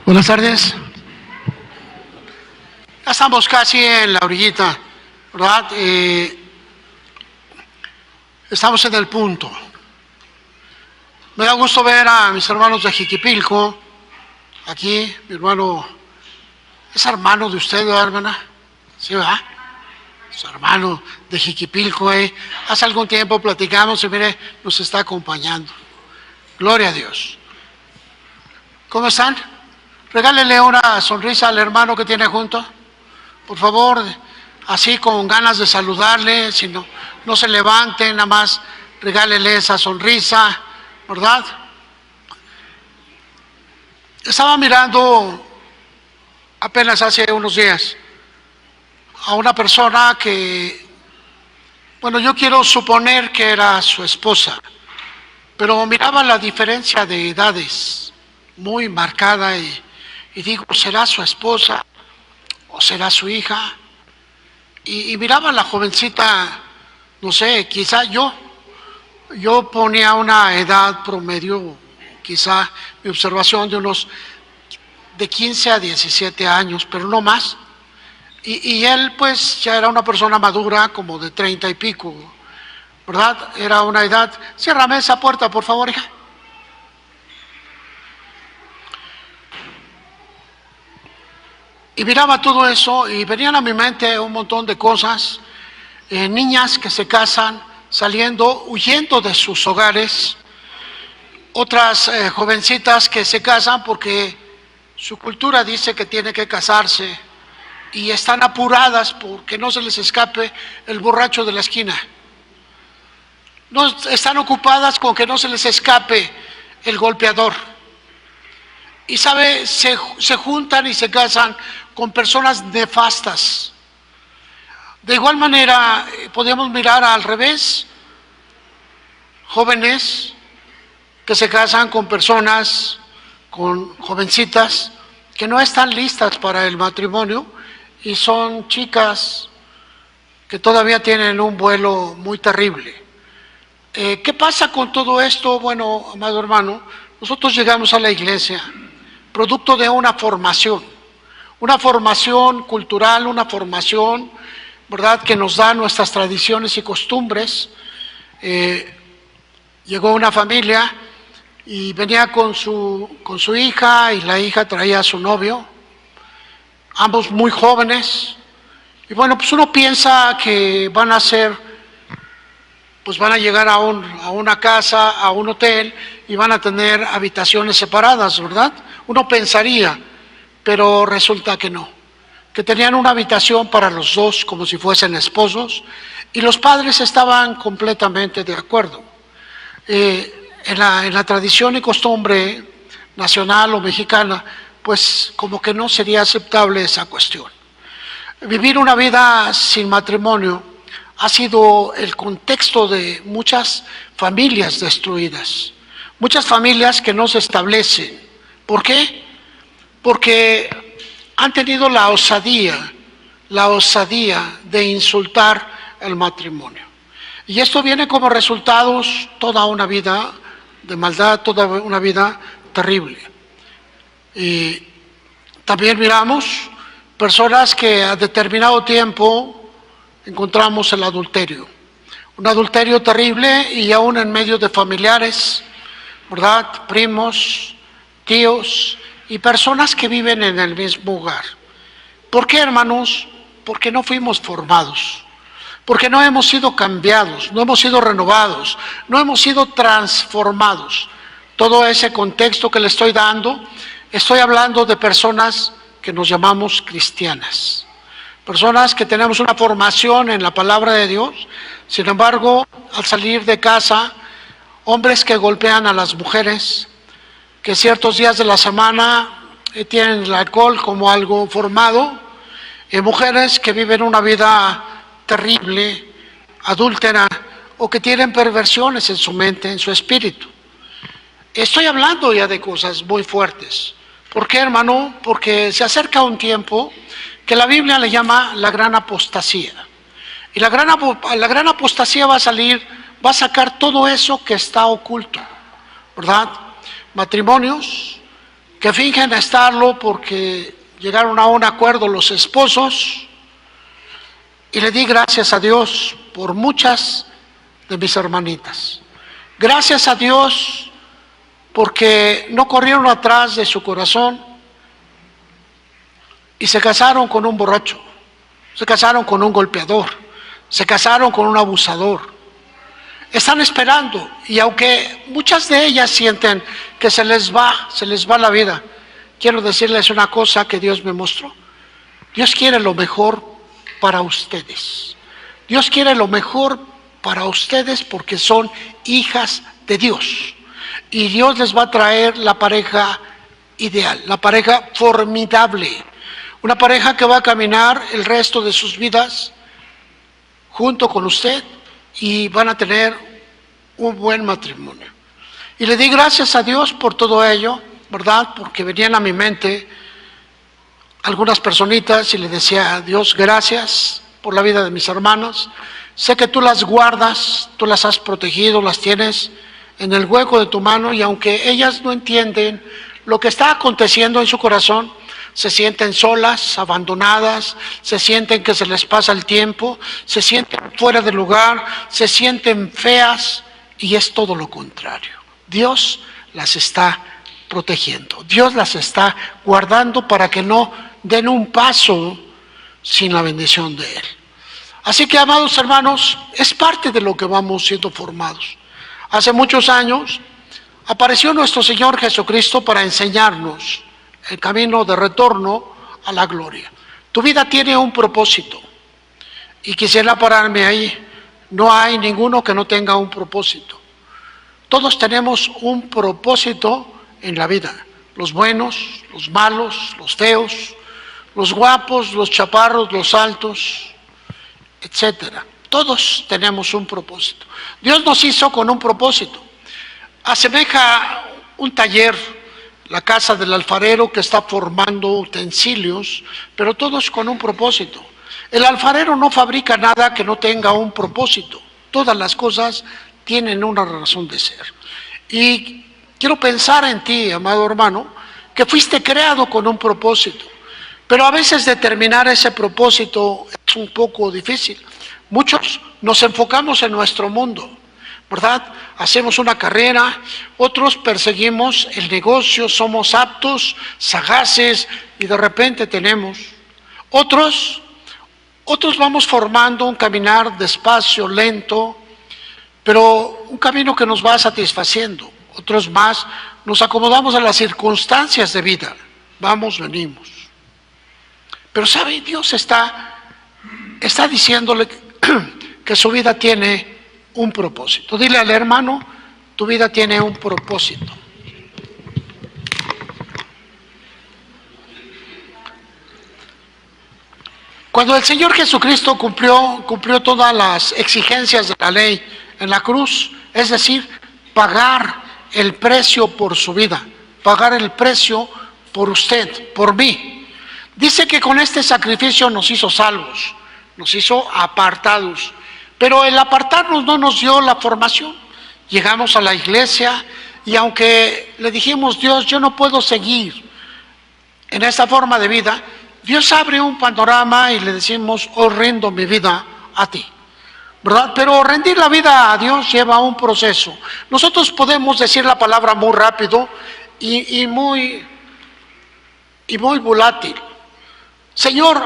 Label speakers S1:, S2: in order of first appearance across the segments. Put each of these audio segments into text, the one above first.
S1: Buenas tardes. Ya estamos casi en la orillita, ¿verdad? Estamos en el punto. Me da gusto ver a mis hermanos de Jiquipilco. Aquí, mi hermano, ¿es hermano de usted, ¿verdad, hermana? Sí, ¿verdad? Su hermano de Jiquipilco, hace algún tiempo platicamos y mire, nos está acompañando. Gloria a Dios. ¿Cómo están? Regálele una sonrisa al hermano que tiene junto. Por favor, así con ganas de saludarle, si no, no se levante, nada más regálele esa sonrisa, ¿verdad? Estaba mirando apenas hace unos días a una persona que, bueno, yo quiero suponer que era su esposa, pero miraba la diferencia de edades muy marcada y digo, ¿será su esposa o será su hija? Y miraba a la jovencita, no sé, quizá yo ponía una edad promedio, quizá mi observación de unos de 15 a 17 años, pero no más. Y él pues ya era una persona madura, como de 30 y pico, ¿verdad? Era una edad. Ciérrame esa puerta, por favor, hija. Y miraba todo eso y venían a mi mente un montón de cosas, niñas que se casan, saliendo, huyendo de sus hogares, otras jovencitas que se casan porque su cultura dice que tiene que casarse y están apuradas porque no se les escape el borracho de la esquina. No están ocupadas con que no se les escape el golpeador. Y sabe, se juntan y se casan con personas nefastas. De igual manera, podemos mirar al revés, jóvenes que se casan con personas, con jovencitas que no están listas para el matrimonio y son chicas que todavía tienen un vuelo muy terrible. ¿Qué pasa con todo esto? Bueno, amado hermano, nosotros llegamos a la iglesia producto de una formación cultural, una formación, ¿verdad?, que nos da nuestras tradiciones y costumbres. Llegó una familia y venía con su hija y la hija traía a su novio, ambos muy jóvenes. Y bueno, pues uno piensa que van a llegar a una casa, a un hotel y van a tener habitaciones separadas, ¿verdad? Uno pensaría, pero resulta que no, que tenían una habitación para los dos como si fuesen esposos y los padres estaban completamente de acuerdo. En la tradición y costumbre nacional o mexicana, pues como que no sería aceptable esa cuestión. Vivir una vida sin matrimonio ha sido el contexto de muchas familias destruidas, muchas familias que no se establecen. ¿Por qué? Porque han tenido la osadía de insultar el matrimonio. Y esto viene como resultados toda una vida de maldad, toda una vida terrible. Y también miramos personas que a determinado tiempo encontramos el adulterio, un adulterio terrible y aún en medio de familiares, ¿verdad?, primos, tíos y personas que viven en el mismo hogar. ¿Por qué, hermanos? Porque no fuimos formados, porque no hemos sido cambiados, no hemos sido renovados, no hemos sido transformados. Todo ese contexto que le estoy dando, estoy hablando de personas que nos llamamos cristianas, personas que tenemos una formación en la palabra de Dios. Sin embargo, al salir de casa, hombres que golpean a las mujeres, que ciertos días de la semana tienen el alcohol como algo formado, mujeres que viven una vida terrible, adúltera, o que tienen perversiones en su mente, en su espíritu. Estoy hablando ya de cosas muy fuertes. ¿Por qué, hermano? Porque se acerca un tiempo que la Biblia le llama la gran apostasía. Y la gran apostasía va a sacar todo eso que está oculto, ¿verdad? Matrimonios que fingen estarlo porque llegaron a un acuerdo los esposos, y le di gracias a Dios por muchas de mis hermanitas. Gracias a Dios porque no corrieron atrás de su corazón y se casaron con un borracho, se casaron con un golpeador, se casaron con un abusador. Están esperando, y aunque muchas de ellas sienten que se les va la vida, quiero decirles una cosa que Dios me mostró. Dios quiere lo mejor para ustedes. Dios quiere lo mejor para ustedes porque son hijas de Dios. Y Dios les va a traer la pareja ideal, la pareja formidable. Una pareja que va a caminar el resto de sus vidas junto con usted y van a tener un buen matrimonio. Y le di gracias a Dios por todo ello, ¿verdad? Porque venían a mi mente algunas personitas y le decía a Dios, gracias por la vida de mis hermanas. Sé que tú las guardas, tú las has protegido, las tienes en el hueco de tu mano, y aunque ellas no entienden lo que está aconteciendo en su corazón, se sienten solas, abandonadas, se sienten que se les pasa el tiempo, se sienten fuera de lugar, se sienten feas, y es todo lo contrario. Dios las está protegiendo, Dios las está guardando para que no den un paso sin la bendición de Él. Así que, amados hermanos, es parte de lo que vamos siendo formados. Hace muchos años apareció nuestro Señor Jesucristo para enseñarnos el camino de retorno a la gloria. Tu vida tiene un propósito, y quisiera pararme ahí. No hay ninguno que no tenga un propósito. Todos tenemos un propósito en la vida. Los buenos, los malos, los feos, los guapos, los chaparros, los altos, etcétera. Todos tenemos un propósito. Dios nos hizo con un propósito. Asemeja un taller, la casa del alfarero que está formando utensilios, pero todos con un propósito. El alfarero no fabrica nada que no tenga un propósito. Todas las cosas tienen una razón de ser. Y quiero pensar en ti, amado hermano, que fuiste creado con un propósito. Pero a veces determinar ese propósito es un poco difícil. Muchos nos enfocamos en nuestro mundo, ¿verdad? Hacemos una carrera, otros perseguimos el negocio, somos aptos, sagaces, y de repente tenemos. Otros vamos formando un caminar despacio, lento, pero un camino que nos va satisfaciendo. Otros más nos acomodamos a las circunstancias de vida. Vamos, venimos. Pero ¿sabe? Dios está diciéndole que su vida tiene un propósito. Dile al hermano, tu vida tiene un propósito. Cuando el Señor Jesucristo cumplió todas las exigencias de la ley en la cruz, es decir, pagar el precio por su vida, pagar el precio por usted, por mí. Dice que con este sacrificio nos hizo salvos, nos hizo apartados, pero el apartarnos no nos dio la formación. Llegamos a la iglesia y aunque le dijimos, Dios, yo no puedo seguir en esta forma de vida, Dios abre un panorama y le decimos, oh, rindo mi vida a ti, ¿verdad? Pero rendir la vida a Dios lleva un proceso. Nosotros podemos decir la palabra muy rápido y muy volátil. Señor,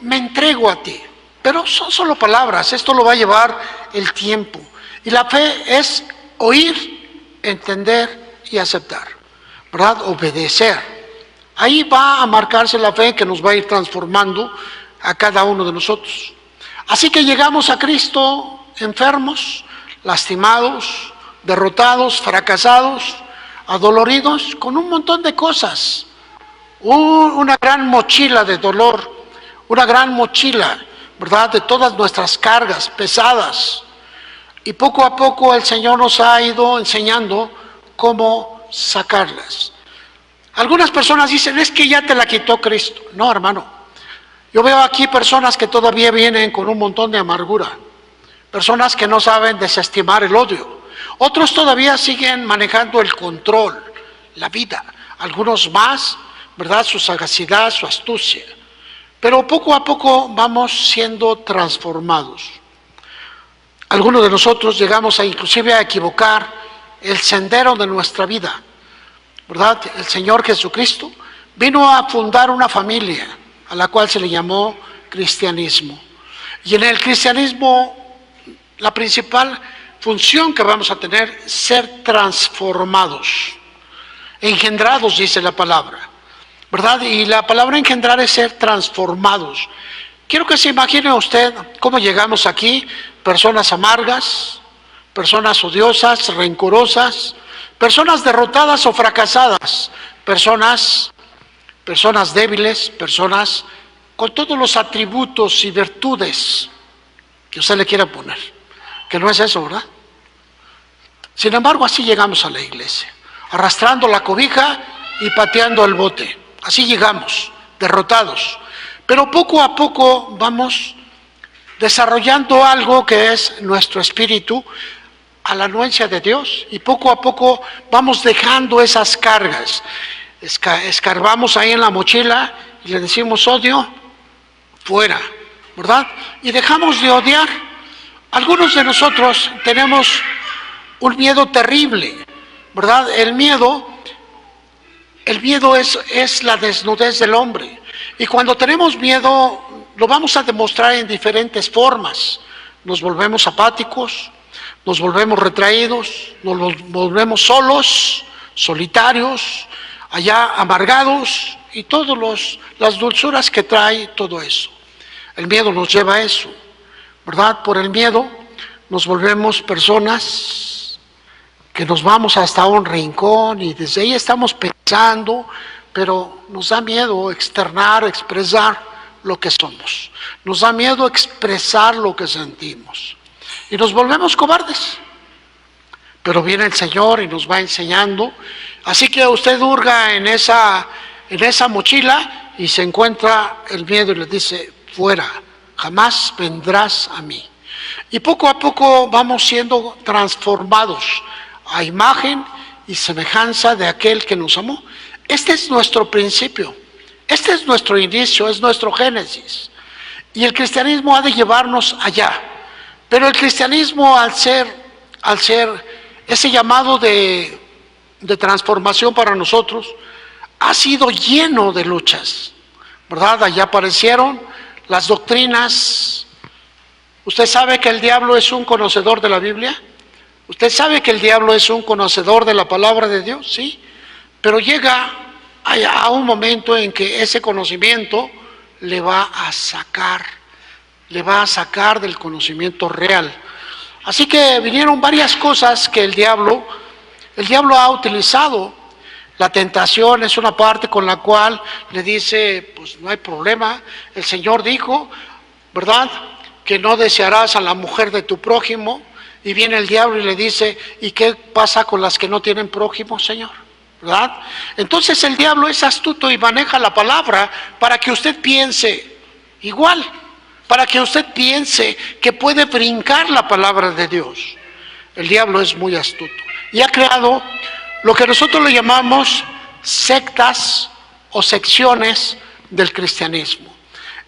S1: me entrego a ti. Pero son solo palabras, esto lo va a llevar el tiempo. Y la fe es oír, entender y aceptar, ¿verdad? Obedecer. Ahí va a marcarse la fe que nos va a ir transformando a cada uno de nosotros. Así que llegamos a Cristo enfermos, lastimados, derrotados, fracasados, adoloridos, con un montón de cosas. Una gran mochila de dolor, una gran mochila, ¿verdad? De todas nuestras cargas pesadas. Y poco a poco el Señor nos ha ido enseñando cómo sacarlas. Algunas personas dicen, es que ya te la quitó Cristo. No, hermano. Yo veo aquí personas que todavía vienen con un montón de amargura. Personas que no saben desestimar el odio. Otros todavía siguen manejando el control, la vida. algunos más, ¿verdad? Su sagacidad, su astucia. Pero poco a poco vamos siendo transformados. Algunos de nosotros llegamos inclusive a equivocar el sendero de nuestra vida, ¿verdad? El Señor Jesucristo vino a fundar una familia a la cual se le llamó cristianismo. Y en el cristianismo la principal función que vamos a tener es ser transformados, engendrados, dice la palabra, ¿verdad? Y la palabra engendrar es ser transformados. Quiero que se imagine usted cómo llegamos aquí, personas amargas, personas odiosas, rencorosas, personas derrotadas o fracasadas, personas débiles, personas con todos los atributos y virtudes que usted le quiera poner, que no es eso, ¿verdad? Sin embargo, así llegamos a la iglesia, arrastrando la cobija y pateando el bote. Así llegamos, derrotados. Pero poco a poco vamos desarrollando algo que es nuestro espíritu a la anuencia de Dios, y poco a poco vamos dejando esas cargas. Escarbamos ahí en la mochila y le decimos odio, fuera, ¿verdad? Y dejamos de odiar. Algunos de nosotros tenemos un miedo terrible, ¿verdad? El miedo es la desnudez del hombre. Y cuando tenemos miedo, lo vamos a demostrar en diferentes formas. Nos volvemos apáticos, nos volvemos retraídos, nos volvemos solos, solitarios, allá amargados, y todas las dulzuras que trae todo eso. El miedo nos lleva a eso, ¿verdad? Por el miedo nos volvemos personas que nos vamos hasta un rincón y desde ahí estamos pensando, pero nos da miedo externar, expresar lo que somos. Nos da miedo expresar lo que sentimos. Y nos volvemos cobardes. Pero viene el Señor y nos va enseñando. Así que usted hurga en esa mochila y se encuentra el miedo y le dice, fuera, jamás vendrás a mí. Y poco a poco vamos siendo transformados a imagen y semejanza de aquel que nos amó. Este es nuestro principio, este es nuestro inicio, es nuestro génesis. Y el cristianismo ha de llevarnos allá. Pero el cristianismo, al ser ese llamado de transformación para nosotros, ha sido lleno de luchas, ¿verdad? Allá aparecieron las doctrinas. ¿Usted sabe que el diablo es un conocedor de la Biblia? ¿Usted sabe que el diablo es un conocedor de la palabra de Dios? Sí, pero llega a un momento en que ese conocimiento le va a sacar del conocimiento real. Así que vinieron varias cosas que el diablo ha utilizado. La tentación es una parte con la cual le dice, pues no hay problema, el Señor dijo, ¿verdad?, que no desearás a la mujer de tu prójimo. Y viene el diablo y le dice, ¿y qué pasa con las que no tienen prójimo, Señor? ¿Verdad? Entonces el diablo es astuto y maneja la palabra para que usted piense igual, para que usted piense que puede brincar la palabra de Dios. El diablo es muy astuto y ha creado lo que nosotros le llamamos sectas o secciones del cristianismo.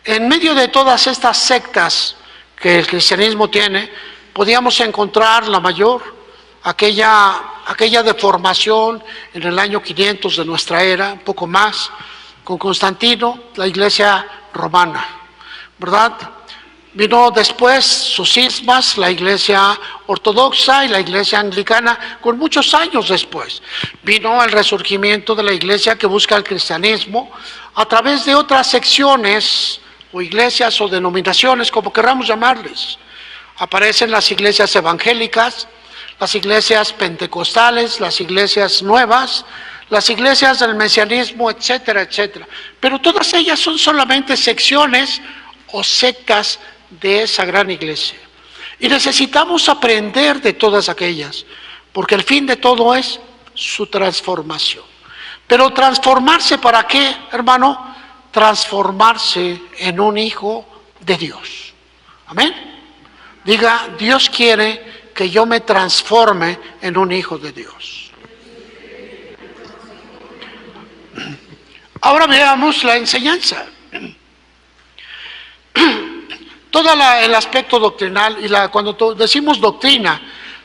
S1: En medio de todas estas sectas que el cristianismo tiene, podíamos encontrar la mayor, aquella deformación en el año 500 de nuestra era, un poco más, con Constantino, la iglesia romana, ¿verdad? Vino después sus cismas, la iglesia ortodoxa y la iglesia anglicana, con muchos años después. Vino el resurgimiento de la iglesia que busca el cristianismo a través de otras secciones o iglesias o denominaciones, como queramos llamarles. Aparecen las iglesias evangélicas, las iglesias pentecostales, las iglesias nuevas, las iglesias del mesianismo, etcétera, etcétera. Pero todas ellas son solamente secciones o sectas de esa gran iglesia. Y necesitamos aprender de todas aquellas, porque el fin de todo es su transformación. Pero transformarse, ¿para qué, hermano? Transformarse en un hijo de Dios. Amén. Diga, Dios quiere que yo me transforme en un hijo de Dios. Ahora veamos la enseñanza. Todo el aspecto doctrinal, cuando decimos doctrina,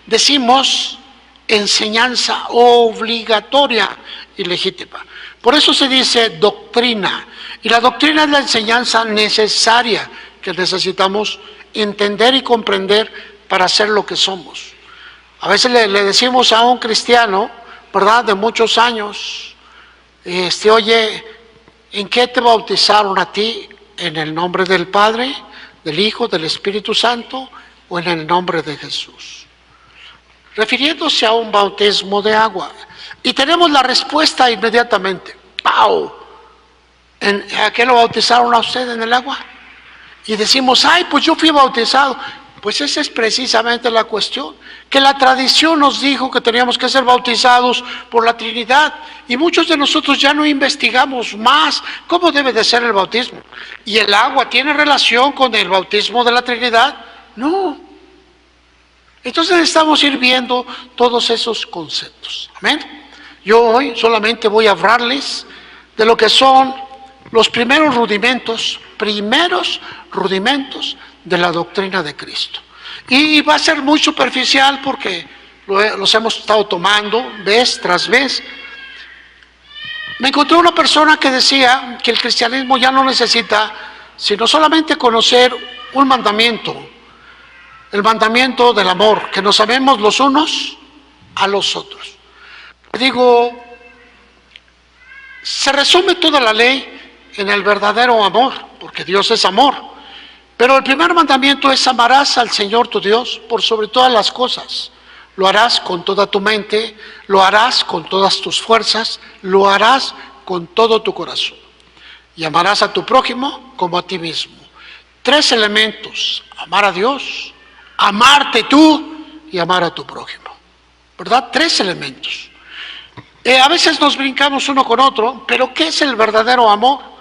S1: decimos enseñanza obligatoria y legítima. Por eso se dice doctrina. Y la doctrina es la enseñanza necesaria que necesitamos entender y comprender para ser lo que somos. A veces le decimos a un cristiano, ¿verdad?, de muchos años, oye, ¿en qué te bautizaron a ti? ¿En el nombre del Padre, del Hijo, del Espíritu Santo o en el nombre de Jesús? Refiriéndose a un bautismo de agua. Y tenemos la respuesta inmediatamente. ¡Pau! ¿A qué lo bautizaron a usted en el agua? Y decimos, ay, pues yo fui bautizado. Pues esa es precisamente la cuestión, que la tradición nos dijo que teníamos que ser bautizados por la Trinidad, y muchos de nosotros ya no investigamos más cómo debe de ser el bautismo. ¿Y el agua tiene relación con el bautismo de la Trinidad? No. Entonces necesitamos ir viendo todos esos conceptos. Amén. Yo hoy solamente voy a hablarles de lo que son los primeros rudimentos de la doctrina de Cristo. Y va a ser muy superficial porque los hemos estado tomando vez tras vez. Me encontré una persona que decía que el cristianismo ya no necesita sino solamente conocer un mandamiento, el mandamiento del amor, que nos amemos los unos a los otros. Digo, se resume toda la ley en el verdadero amor, porque Dios es amor. Pero el primer mandamiento es: amarás al Señor tu Dios por sobre todas las cosas. Lo harás con toda tu mente, lo harás con todas tus fuerzas, lo harás con todo tu corazón. Y amarás a tu prójimo como a ti mismo. 3 elementos: amar a Dios, amarte tú y amar a tu prójimo. ¿Verdad? 3 elementos. A veces nos brincamos uno con otro, pero ¿qué es el verdadero amor?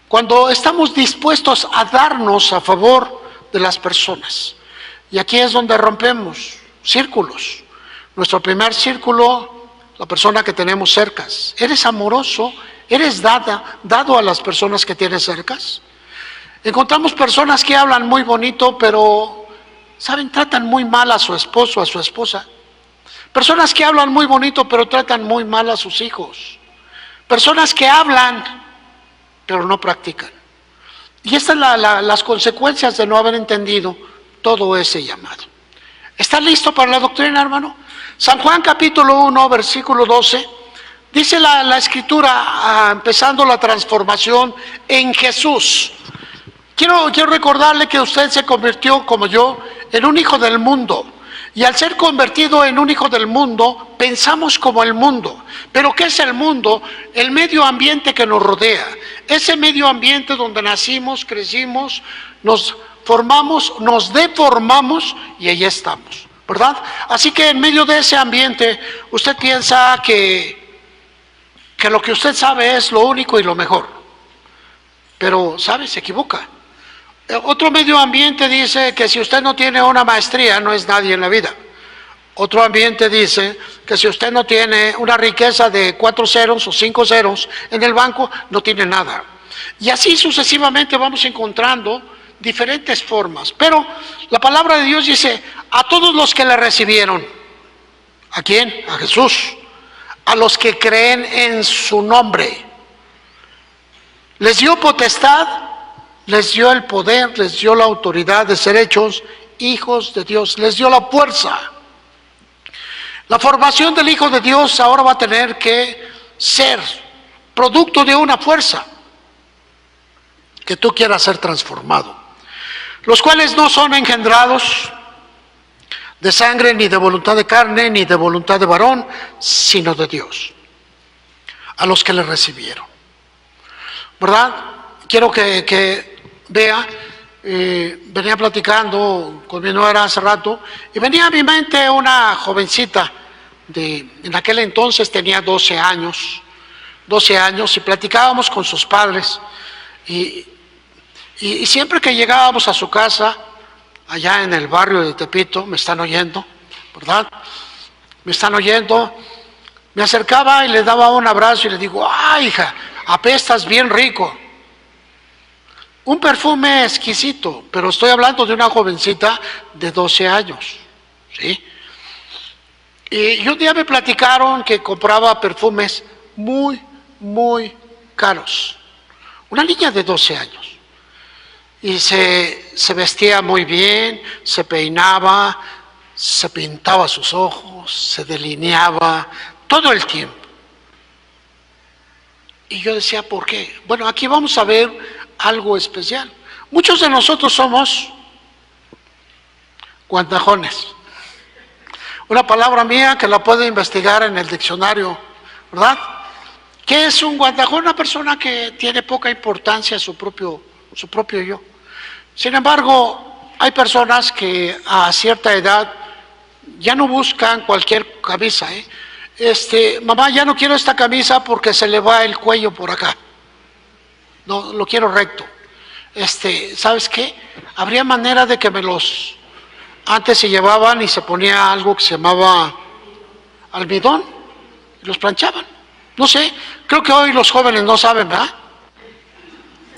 S1: Cuando estamos dispuestos a darnos a favor de las personas. Y aquí es donde rompemos círculos. Nuestro primer círculo, la persona que tenemos cercas. ¿Eres amoroso? ¿Eres dado a las personas que tienes cercas? Encontramos personas que hablan muy bonito, pero, ¿saben?, tratan muy mal a su esposo, a su esposa. Personas que hablan muy bonito, pero tratan muy mal a sus hijos. Personas que hablan, pero no practican. Y estas son las consecuencias de no haber entendido todo ese llamado. ¿Estás listo para la doctrina, hermano? San Juan capítulo 1, versículo 12, dice la Escritura, empezando la transformación en Jesús. Quiero recordarle que usted se convirtió, como yo, en un hijo del mundo. Y al ser convertido en un hijo del mundo, pensamos como el mundo. ¿Pero qué es el mundo? El medio ambiente que nos rodea. Ese medio ambiente donde nacimos, crecimos, nos formamos, nos deformamos y ahí estamos, ¿verdad? Así que en medio de ese ambiente, usted piensa que lo que usted sabe es lo único y lo mejor. Pero, ¿sabe?, se equivoca. Otro medio ambiente dice que si usted no tiene una maestría, no es nadie en la vida. Otro ambiente dice que si usted no tiene una riqueza de 4 ceros o 5 ceros en el banco, no tiene nada. Y así sucesivamente vamos encontrando diferentes formas. Pero la palabra de Dios dice: a todos los que le recibieron. ¿A quién? A Jesús. A los que creen en su nombre. Les dio potestad, les dio el poder, les dio la autoridad de ser hechos hijos de Dios, les dio la fuerza. La formación del Hijo de Dios ahora va a tener que ser producto de una fuerza que tú quieras ser transformado, los cuales no son engendrados de sangre, ni de voluntad de carne, ni de voluntad de varón, sino de Dios, a los que le recibieron. ¿Verdad? Quiero que vea, venía platicando con mi nuera hace rato, y venía a mi mente una jovencita, en aquel entonces tenía 12 años, y platicábamos con sus padres, y siempre que llegábamos a su casa, allá en el barrio de Tepito, me están oyendo, ¿verdad? Me están oyendo, Me acercaba y le daba un abrazo y le digo, ¡ay, hija! Apestas bien rico. Un perfume exquisito, pero estoy hablando de una jovencita de 12 años, ¿sí? Y un día me platicaron que compraba perfumes muy, muy caros. Una niña de 12 años. Y se vestía muy bien, se peinaba, se pintaba sus ojos, se delineaba todo el tiempo. Y yo decía, ¿por qué? Bueno, aquí vamos a ver algo especial. Muchos de nosotros somos guandajones. Una palabra mía que la puede investigar en el diccionario, ¿verdad? ¿Qué es un guandajón? Una persona que tiene poca importancia a su propio yo. Sin embargo, hay personas que a cierta edad ya no buscan cualquier camisa, mamá, ya no quiero esta camisa porque se le va el cuello por acá. No, lo quiero recto. ¿Sabes qué? Habría manera de que antes se llevaban y se ponía algo que se llamaba almidón, y los planchaban. No sé, creo que hoy los jóvenes no saben, ¿verdad?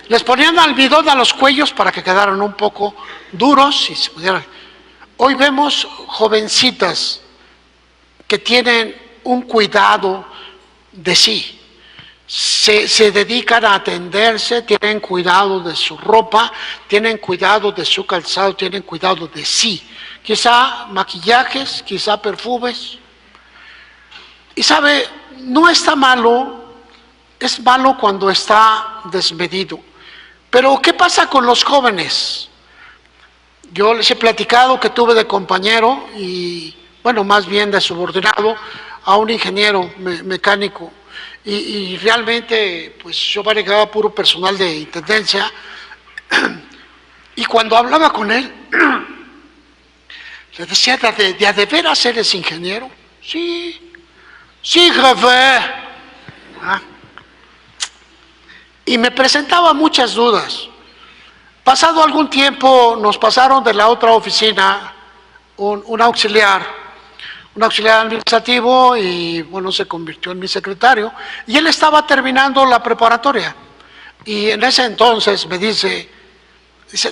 S1: Les ponían almidón a los cuellos para que quedaran un poco duros y se pudieran. Hoy vemos jovencitas que tienen un cuidado de sí. Se dedican a atenderse, tienen cuidado de su ropa, tienen cuidado de su calzado, tienen cuidado de sí. Quizá maquillajes, quizá perfumes. Y sabe, no está malo, es malo cuando está desmedido. Pero ¿qué pasa con los jóvenes? Yo les he platicado que tuve de compañero y, bueno, más bien de subordinado a un ingeniero mecánico. Y realmente, pues yo manejaba puro personal de intendencia. Y cuando hablaba con él, le decía, ¿de veras eres ingeniero? Sí, sí, jefe. Y me presentaba muchas dudas. Pasado algún tiempo nos pasaron de la otra oficina un auxiliar administrativo y bueno, se convirtió en mi secretario y él estaba terminando la preparatoria y en ese entonces me dice,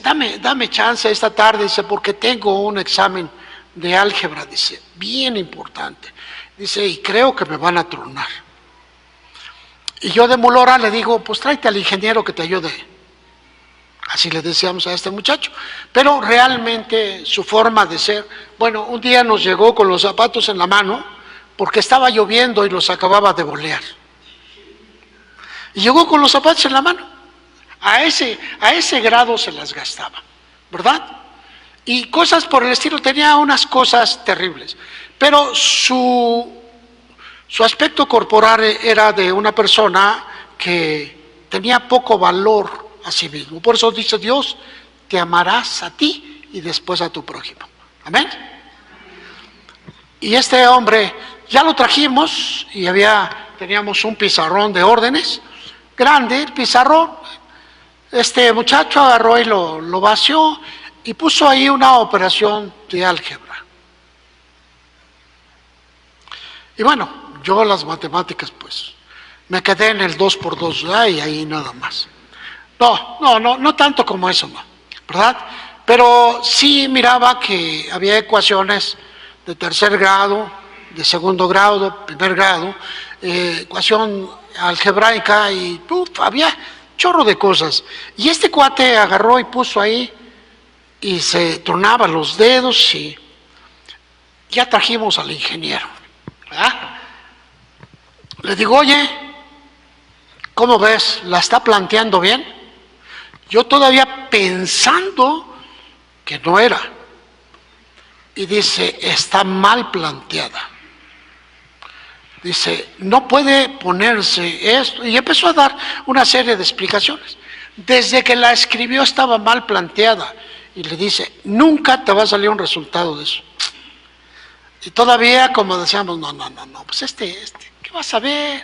S1: dame chance esta tarde, dice, porque tengo un examen de álgebra, dice, bien importante, dice, y creo que me van a tronar. Y yo de mulora le digo, pues tráete al ingeniero que te ayude. Así le decíamos a este muchacho. Pero realmente su forma de ser, bueno, un día nos llegó con los zapatos en la mano porque estaba lloviendo y los acababa de bolear. Y llegó con los zapatos en la mano. A ese grado se las gastaba, ¿verdad? Y cosas por el estilo, tenía unas cosas terribles. Pero su aspecto corporal era de una persona que tenía poco valor a sí mismo. Por eso dice Dios, te amarás a ti y después a tu prójimo. Amén. Y este hombre, ya lo trajimos y teníamos un pizarrón de órdenes, grande el pizarrón. Este muchacho agarró y lo vació y puso ahí una operación de álgebra. Y bueno, yo las matemáticas pues me quedé en el 2 por 2 y ahí nada más. No tanto como eso, no, ¿verdad? Pero sí miraba que había ecuaciones de tercer grado, de segundo grado, primer grado, ecuación algebraica y había chorro de cosas. Y este cuate agarró y puso ahí y se tronaba los dedos y ya trajimos al ingeniero, ¿verdad? Le digo, oye, ¿cómo ves? ¿La está planteando bien? Yo todavía pensando que no era. Y dice, está mal planteada. Dice, no puede ponerse esto. Y empezó a dar una serie de explicaciones. Desde que la escribió estaba mal planteada. Y le dice, nunca te va a salir un resultado de eso. Y todavía, como decíamos, no, pues ¿qué vas a ver?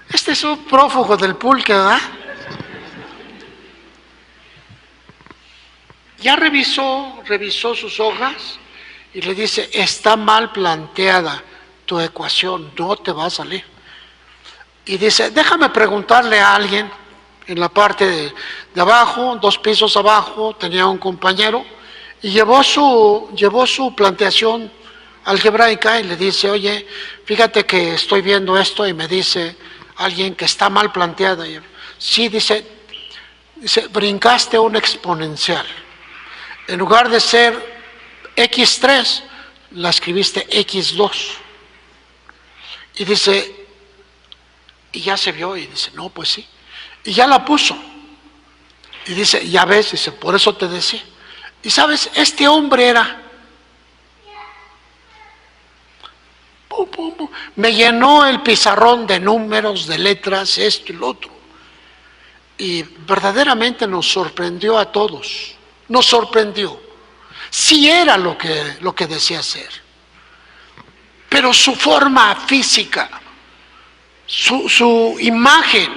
S1: Este es un prófugo del pulque, ¿verdad? Ya revisó sus hojas y le dice, está mal planteada, tu ecuación no te va a salir. Y dice, déjame preguntarle a alguien en la parte de abajo, 2 pisos abajo, tenía un compañero y llevó su planteación algebraica y le dice, oye, fíjate que estoy viendo esto y me dice alguien que está mal planteada. Sí, dice, brincaste un exponencial. En lugar de ser x3, la escribiste x2. Y dice, y ya se vio, y dice, no, pues sí. Y ya la puso. Y dice, ya ves, dice, por eso te decía. Y sabes, este hombre era, me llenó el pizarrón de números, de letras, esto y lo otro. Y verdaderamente nos sorprendió a todos. Nos sorprendió. Sí era lo que decía ser. Pero su forma física, su imagen.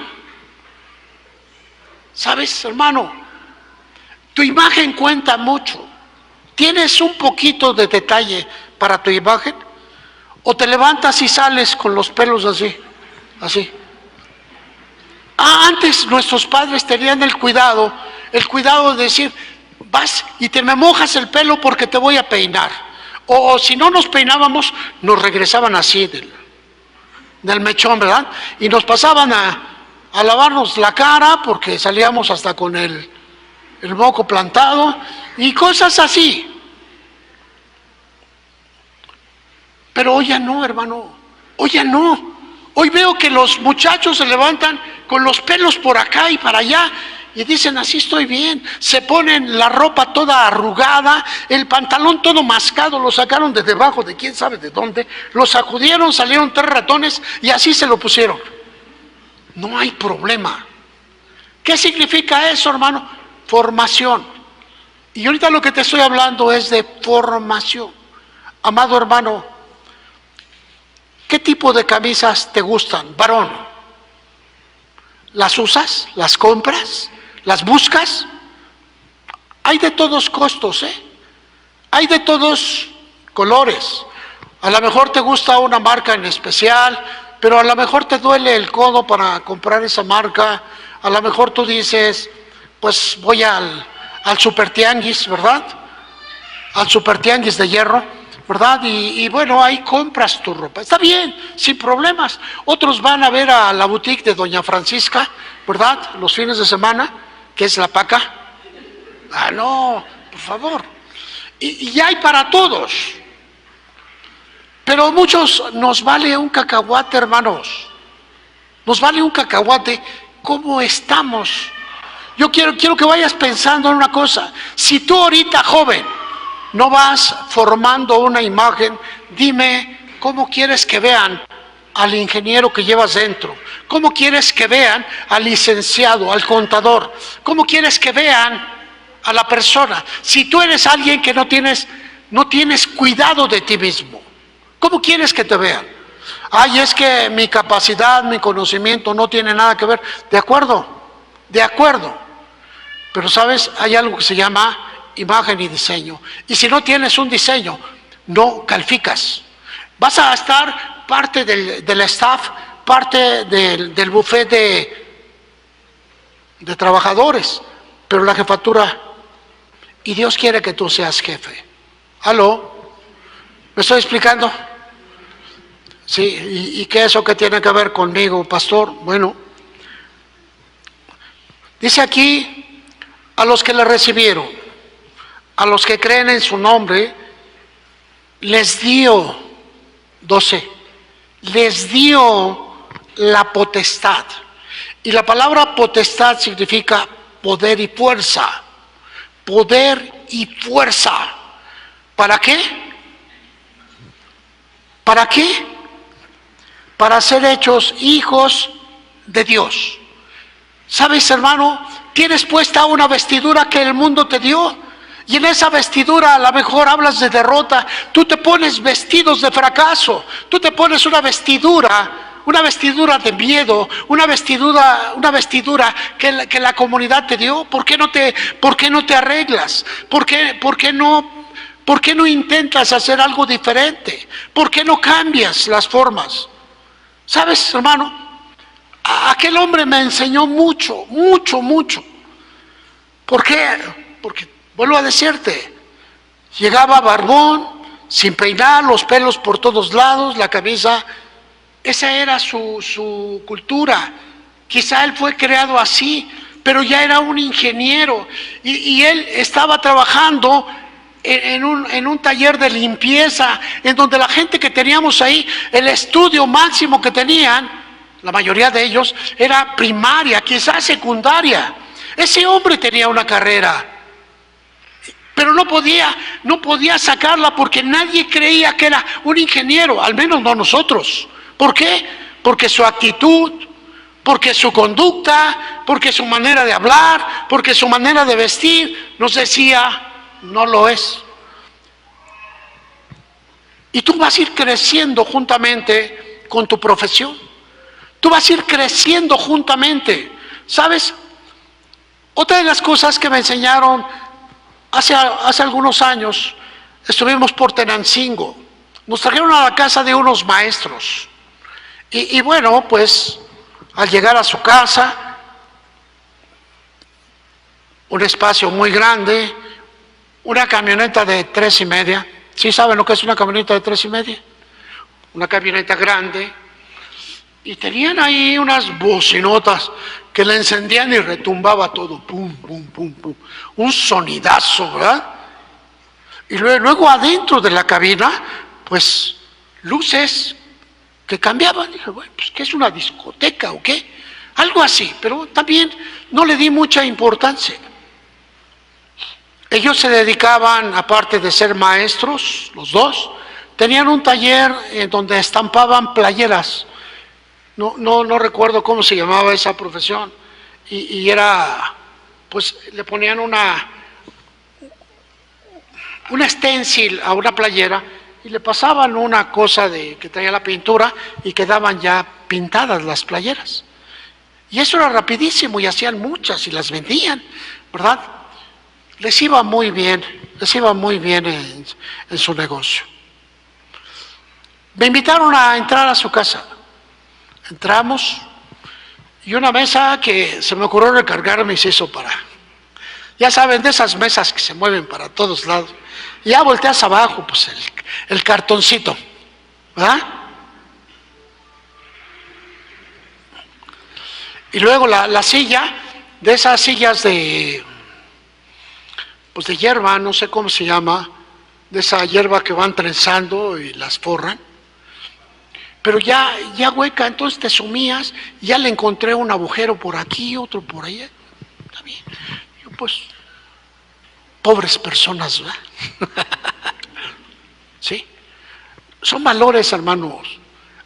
S1: ¿Sabes, hermano? Tu imagen cuenta mucho. ¿Tienes un poquito de detalle para tu imagen? ¿O te levantas y sales con los pelos así? Así. Antes nuestros padres tenían el cuidado de decir, vas y te me mojas el pelo porque te voy a peinar. O si no nos peinábamos, nos regresaban así del mechón, ¿verdad? Y nos pasaban a lavarnos la cara porque salíamos hasta con el moco plantado y cosas así. Pero hoy ya no, hermano, hoy ya no. Hoy veo que los muchachos se levantan con los pelos por acá y para allá y dicen, así estoy bien. Se ponen la ropa toda arrugada, el pantalón todo mascado, lo sacaron de debajo de quién sabe de dónde, lo sacudieron, salieron 3 ratones y así se lo pusieron. No hay problema. ¿Qué significa eso, hermano? Formación. Y ahorita lo que te estoy hablando es de formación. Amado hermano, ¿qué tipo de camisas te gustan, varón? ¿Las usas? ¿Las compras? ¿Las buscas? Hay de todos costos, hay de todos colores. A lo mejor te gusta una marca en especial, pero a lo mejor te duele el codo para comprar esa marca. A lo mejor tú dices, pues voy al super tianguis, ¿verdad? Al super tianguis de hierro, ¿verdad? Y bueno, ahí compras tu ropa. Está bien, sin problemas. Otros van a ver a la boutique de Doña Francisca, ¿verdad? Los fines de semana, que es la Paca. Ah, no, por favor. Y hay para todos. Pero a muchos nos vale un cacahuate, hermanos. Nos vale un cacahuate cómo estamos. Yo quiero que vayas pensando en una cosa. Si tú ahorita, joven, no vas formando una imagen, dime cómo quieres que vean al ingeniero que llevas dentro. ¿Cómo quieres que vean al licenciado, al contador? ¿Cómo quieres que vean a la persona? Si tú eres alguien que no tienes cuidado de ti mismo, ¿cómo quieres que te vean? Ay, es que mi capacidad, mi conocimiento no tiene nada que ver. De acuerdo. Pero sabes, hay algo que se llama imagen y diseño. Y si no tienes un diseño, no calificas. Vas a estar parte del staff, parte del buffet de trabajadores, pero la jefatura, y Dios quiere que tú seas jefe. ¿Aló? ¿Me estoy explicando? Sí, ¿y qué eso que tiene que ver conmigo, pastor? Bueno, dice aquí, a los que le recibieron, a los que creen en su nombre, les dio, 12, les dio la potestad. Y la palabra potestad significa poder y fuerza. Poder y fuerza. ¿Para qué? ¿Para qué? Para ser hechos hijos de Dios. ¿Sabes, hermano? Tienes puesta una vestidura que el mundo te dio. Y en esa vestidura a lo mejor hablas de derrota. Tú te pones vestidos de fracaso. Tú te pones una vestidura de miedo, una vestidura que la comunidad te dio. ¿Por qué no te arreglas? ¿Por qué ¿Por qué no intentas hacer algo diferente? ¿Por qué no cambias las formas? ¿Sabes, hermano? Aquel hombre me enseñó mucho, mucho, mucho. ¿Por qué? Porque, vuelvo a decirte, llegaba barbón, sin peinar, los pelos por todos lados, la camisa. Esa era su cultura. Quizá él fue creado así, pero ya era un ingeniero y él estaba trabajando en un taller de limpieza, en donde la gente que teníamos ahí, el estudio máximo que tenían, la mayoría de ellos, era primaria, quizás secundaria. Ese hombre tenía una carrera, pero no podía sacarla porque nadie creía que era un ingeniero, al menos no nosotros. ¿Por qué? Porque su actitud, porque su conducta, porque su manera de hablar, porque su manera de vestir nos decía, no lo es. Y tú vas a ir creciendo juntamente con tu profesión. Tú vas a ir creciendo juntamente. ¿Sabes? Otra de las cosas que me enseñaron hace algunos años, estuvimos por Tenancingo. Nos trajeron a la casa de unos maestros. Y bueno, pues al llegar a su casa, un espacio muy grande, una camioneta de 3.5. ¿Sí saben lo que es una camioneta de 3.5? Una camioneta grande. Y tenían ahí unas bocinotas que le encendían y retumbaba todo. Pum, pum, pum, pum. Un sonidazo, ¿verdad? Y luego adentro de la cabina, pues luces que cambiaban. Dije, bueno, pues ¿qué es una discoteca o qué? Algo así, pero también no le di mucha importancia. Ellos se dedicaban, aparte de ser maestros, los dos, tenían un taller en donde estampaban playeras. No recuerdo cómo se llamaba esa profesión. Y era, pues le ponían una stencil a una playera y le pasaban una cosa que traía la pintura y quedaban ya pintadas las playeras. Y eso era rapidísimo y hacían muchas y las vendían, ¿verdad? Les iba muy bien en su negocio. Me invitaron a entrar a su casa. Entramos y una mesa que se me ocurrió recargar me hizo para, ya saben, de esas mesas que se mueven para todos lados. Y ya volteas abajo, pues el cartoncito, ¿verdad? Y luego la silla, de esas sillas de hierba, no sé cómo se llama, de esa hierba que van trenzando y las forran, pero ya hueca, entonces te sumías, y ya le encontré un agujero por aquí, otro por allá. Está bien. Yo, pues, pobres personas, ¿verdad? ¿Sí? Son valores, hermanos.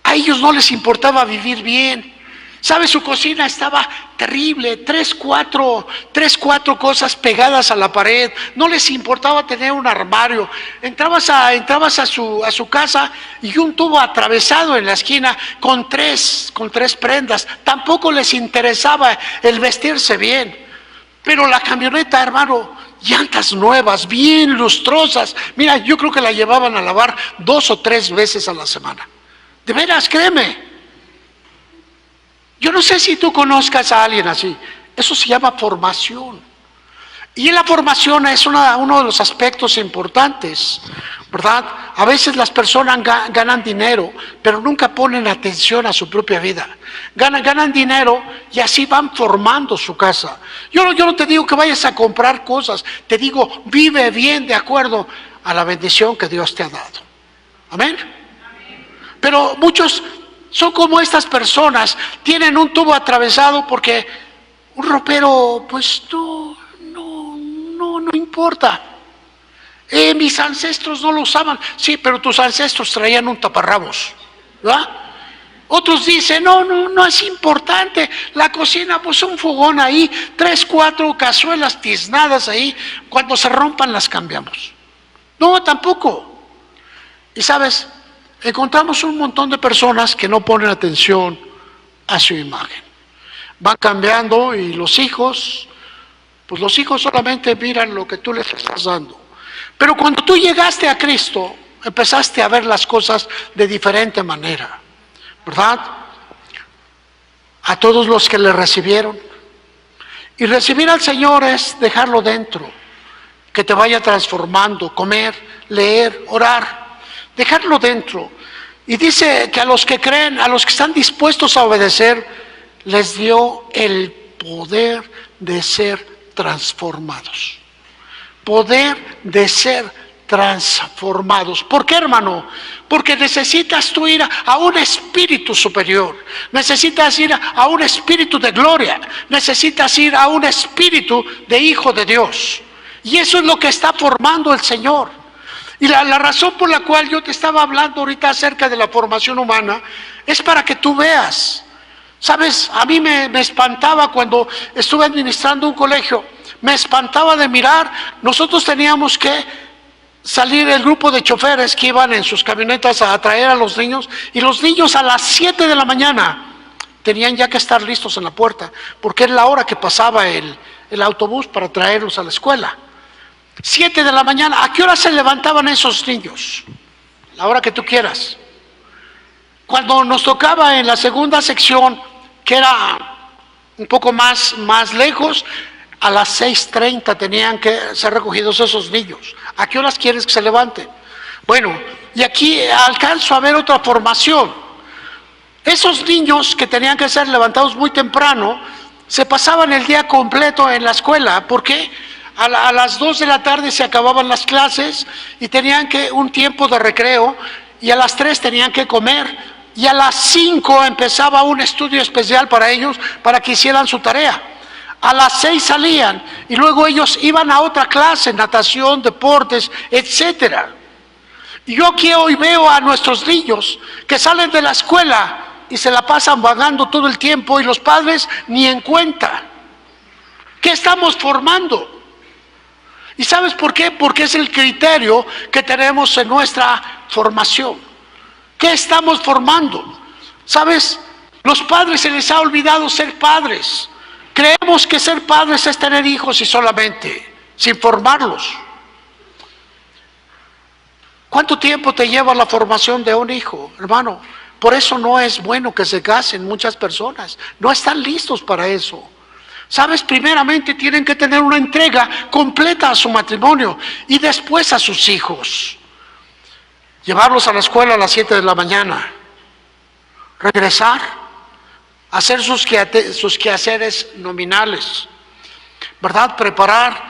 S1: A ellos no les importaba vivir bien. ¿Sabe? Su cocina estaba terrible, tres, cuatro cosas pegadas a la pared. No les importaba tener un armario. Entrabas a su casa y un tubo atravesado en la esquina con tres prendas. Tampoco les interesaba el vestirse bien. Pero la camioneta, hermano, llantas nuevas, bien lustrosas. Mira, yo creo que la llevaban a lavar 2 o 3 veces a la semana. De veras, créeme. Yo no sé si tú conozcas a alguien así. Eso se llama formación. Y en la formación es uno de los aspectos importantes, ¿verdad? A veces las personas ganan dinero, pero nunca ponen atención a su propia vida. Ganan dinero y así van formando su casa. Yo no te digo que vayas a comprar cosas, te digo, vive bien de acuerdo a la bendición que Dios te ha dado. Amén. Pero muchos son como estas personas, tienen un tubo atravesado porque un ropero, pues no importa. Mis ancestros no lo usaban. Sí, pero tus ancestros traían un taparrabos, ¿verdad? Otros dicen, no es importante. La cocina, pues un fogón ahí, 3, 4 cazuelas tiznadas ahí. Cuando se rompan las cambiamos. No, tampoco. Y sabes, encontramos un montón de personas que no ponen atención a su imagen. Van cambiando y los hijos solamente miran lo que tú les estás dando. Pero cuando tú llegaste a Cristo, empezaste a ver las cosas de diferente manera, ¿verdad? A todos los que le recibieron. Y recibir al Señor es dejarlo dentro, que te vaya transformando, comer, leer, orar, dejarlo dentro. Y dice que a los que creen, a los que están dispuestos a obedecer, les dio el poder de ser transformados. Poder de ser transformados. ¿Por qué, hermano? Porque necesitas tú ir a un espíritu superior, necesitas ir a un espíritu de gloria, necesitas ir a un espíritu de hijo de Dios. Y eso es lo que está formando el Señor. Y la razón por la cual yo te estaba hablando ahorita acerca de la formación humana es para que tú veas. Sabes, a mí me espantaba cuando estuve administrando un colegio, me espantaba de mirar. Nosotros teníamos que salir el grupo de choferes que iban en sus camionetas a traer a los niños, y los niños a las 7 de la mañana tenían ya que estar listos en la puerta, porque es la hora que pasaba el autobús para traerlos a la escuela. 7 de la mañana. ¿A qué hora se levantaban esos niños? La hora que tú quieras. Cuando nos tocaba en la segunda sección, que era un poco más lejos, a las 6:30 tenían que ser recogidos esos niños. ¿A qué horas quieres que se levanten? Bueno, y aquí alcanzo a ver otra formación. Esos niños que tenían que ser levantados muy temprano, se pasaban el día completo en la escuela. ¿Por qué? A las 2 de la tarde se acababan las clases y tenían que un tiempo de recreo, y a las 3 tenían que comer, y a las 5 empezaba un estudio especial para ellos, para que hicieran su tarea. A las 6 salían y luego ellos iban a otra clase, natación, deportes, etcétera. Y yo aquí hoy veo a nuestros niños que salen de la escuela y se la pasan vagando todo el tiempo, y los padres ni en cuenta. ¿Qué estamos formando? ¿Y sabes por qué? Porque es el criterio que tenemos en nuestra formación. ¿Qué estamos formando? ¿Sabes? Los padres se les ha olvidado ser padres. Creemos que ser padres es tener hijos y solamente, sin formarlos. ¿Cuánto tiempo te lleva la formación de un hijo, hermano? Por eso no es bueno que se casen muchas personas. No están listos para eso. ¿Sabes? Primeramente tienen que tener una entrega completa a su matrimonio y después a sus hijos. Llevarlos a la escuela a las 7 de la mañana. Regresar. Hacer sus quehaceres nominales, ¿verdad? Preparar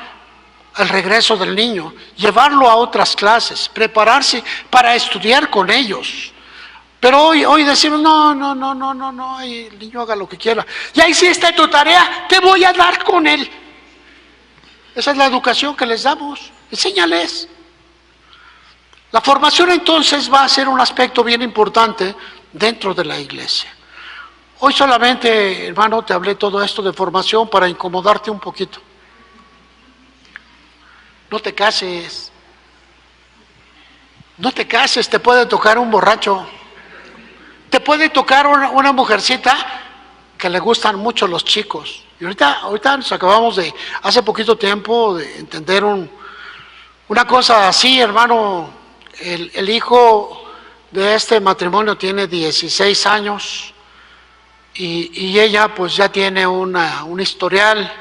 S1: el regreso del niño, llevarlo a otras clases, prepararse para estudiar con ellos. Pero hoy decimos, no, el niño haga lo que quiera. Ya hiciste tu tarea, te voy a dar con él. Esa es la educación que les damos, enséñales. La formación entonces va a ser un aspecto bien importante dentro de la iglesia. Hoy solamente, hermano, te hablé todo esto de formación para incomodarte un poquito. No te cases. No te cases, te puede tocar un borracho. Te puede tocar una mujercita que le gustan mucho los chicos. Y ahorita nos acabamos hace poquito tiempo, de entender una cosa así, hermano. El hijo de este matrimonio tiene 16 años. Y ella pues ya tiene un historial,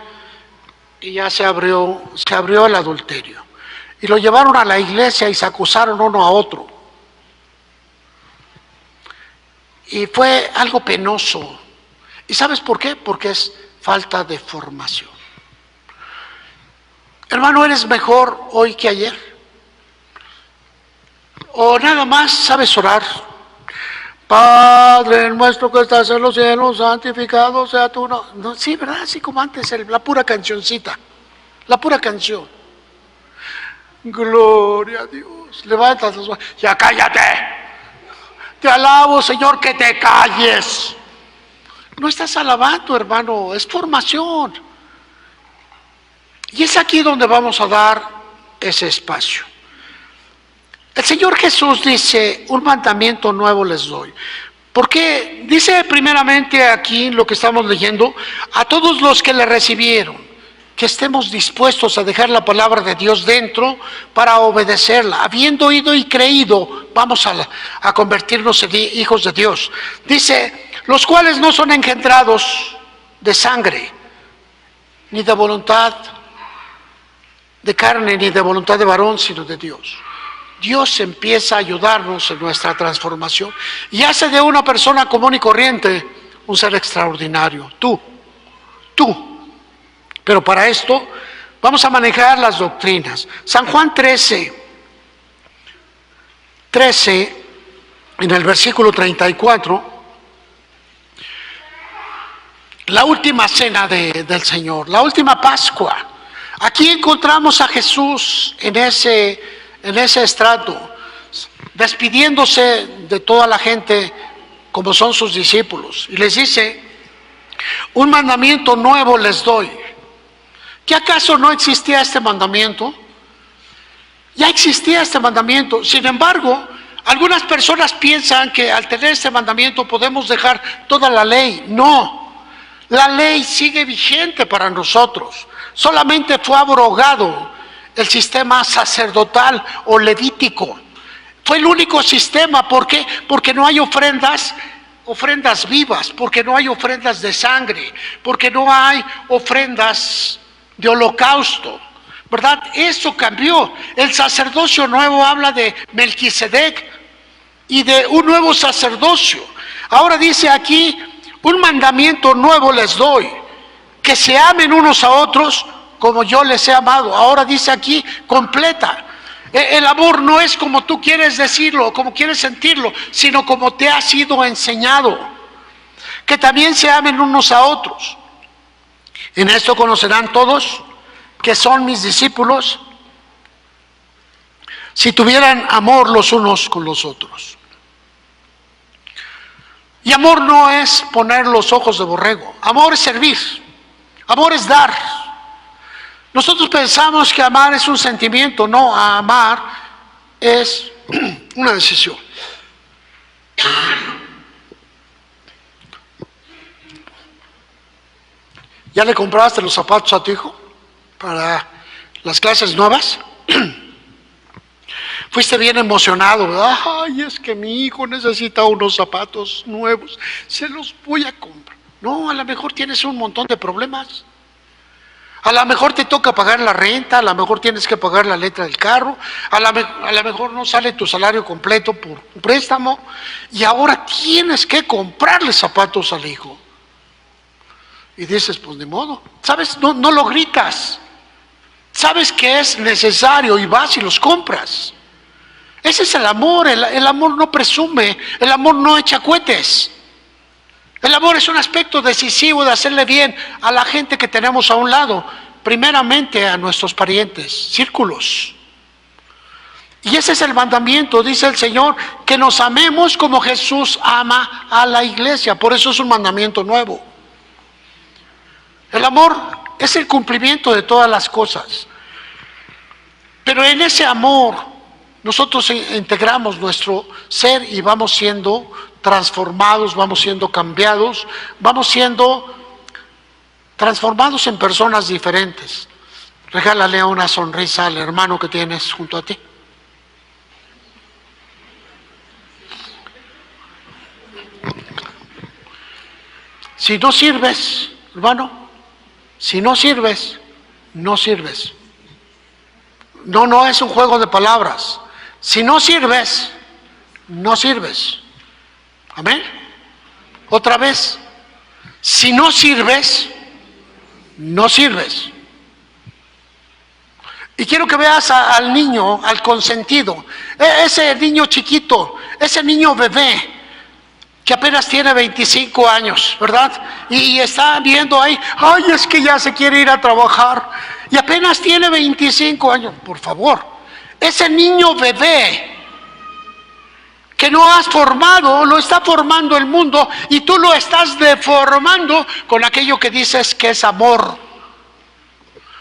S1: y ya se abrió el adulterio. Y lo llevaron a la iglesia y se acusaron uno a otro. Y fue algo penoso. ¿Y sabes por qué? Porque es falta de formación. Hermano, ¿eres mejor hoy que ayer? ¿O nada más sabes orar? Padre nuestro que estás en los cielos, santificado sea tu nombre. No, sí, ¿verdad? Así como antes, la pura cancioncita, la pura canción. Gloria a Dios. Levantas los manos. Ya cállate. Te alabo, Señor, que te calles. No estás alabando, hermano, es formación. Y es aquí donde vamos a dar ese espacio. El Señor Jesús dice, un mandamiento nuevo les doy. Porque dice primeramente aquí lo que estamos leyendo, a todos los que le recibieron. que estemos dispuestos a dejar la palabra de Dios dentro para obedecerla. Habiendo oído y creído, vamos a convertirnos en hijos de Dios. Dice, los cuales no son engendrados de sangre, ni de voluntad de carne, ni de voluntad de varón, sino de Dios. Dios empieza a ayudarnos en nuestra transformación y hace de una persona común y corriente un ser extraordinario. Tú. Pero para esto vamos a manejar las doctrinas. San Juan 13, en el versículo 34, la última cena del Señor, la última Pascua. Aquí encontramos a Jesús en ese estrato, despidiéndose de toda la gente como son sus discípulos. Y les dice, un mandamiento nuevo les doy. ¿Qué acaso no existía este mandamiento? Ya existía este mandamiento. Sin embargo, algunas personas piensan que al tener este mandamiento podemos dejar toda la ley. No, la ley sigue vigente para nosotros. Solamente fue abrogado el sistema sacerdotal o levítico. Fue el único sistema. ¿Por qué? Porque no hay ofrendas vivas, porque no hay ofrendas de sangre, porque no hay ofrendas de holocausto, ¿verdad? Eso cambió. El sacerdocio nuevo habla de Melquisedec y de un nuevo sacerdocio. Ahora dice aquí, un mandamiento nuevo les doy, que se amen unos a otros como yo les he amado. Ahora dice aquí, completa. El amor no es como tú quieres decirlo, como quieres sentirlo, sino como te ha sido enseñado. Que también se amen unos a otros. En esto conocerán todos que son mis discípulos, si tuvieran amor los unos con los otros. Y amor no es poner los ojos de borrego. Amor es servir. Amor es dar. Nosotros pensamos que amar es un sentimiento. No, amar es una decisión. ¿Ya le compraste los zapatos a tu hijo para las clases nuevas? Fuiste bien emocionado, ¿verdad? Ay, es que mi hijo necesita unos zapatos nuevos, se los voy a comprar. No, a lo mejor tienes un montón de problemas. A lo mejor te toca pagar la renta, a lo mejor tienes que pagar la letra del carro, a lo mejor no sale tu salario completo por un préstamo y ahora tienes que comprarle zapatos al hijo. Y dices, pues de modo, ¿sabes? No lo gritas. Sabes que es necesario y vas y los compras. Ese es el amor. El amor no presume, el amor no echa cohetes. El amor es un aspecto decisivo de hacerle bien a la gente que tenemos a un lado, primeramente a nuestros parientes, círculos. Y ese es el mandamiento, dice el Señor, que nos amemos como Jesús ama a la iglesia. Por eso es un mandamiento nuevo. El amor es el cumplimiento de todas las cosas. Pero en ese amor nosotros integramos nuestro ser y vamos siendo transformados, vamos siendo cambiados, vamos siendo transformados en personas diferentes. Regálale una sonrisa al hermano que tienes junto a ti. Si no sirves, hermano, si no sirves, no sirves. No es un juego de palabras. Si no sirves, no sirves. Amén. Otra vez, si no sirves, no sirves. Y quiero que veas al niño, al consentido, ese niño chiquito, ese niño bebé, que apenas tiene 25 años, ¿verdad? Y está viendo ahí, ay, es que ya se quiere ir a trabajar, y apenas tiene 25 años, por favor. Ese niño bebé que no has formado, lo está formando el mundo, y tú lo estás deformando con aquello que dices que es amor.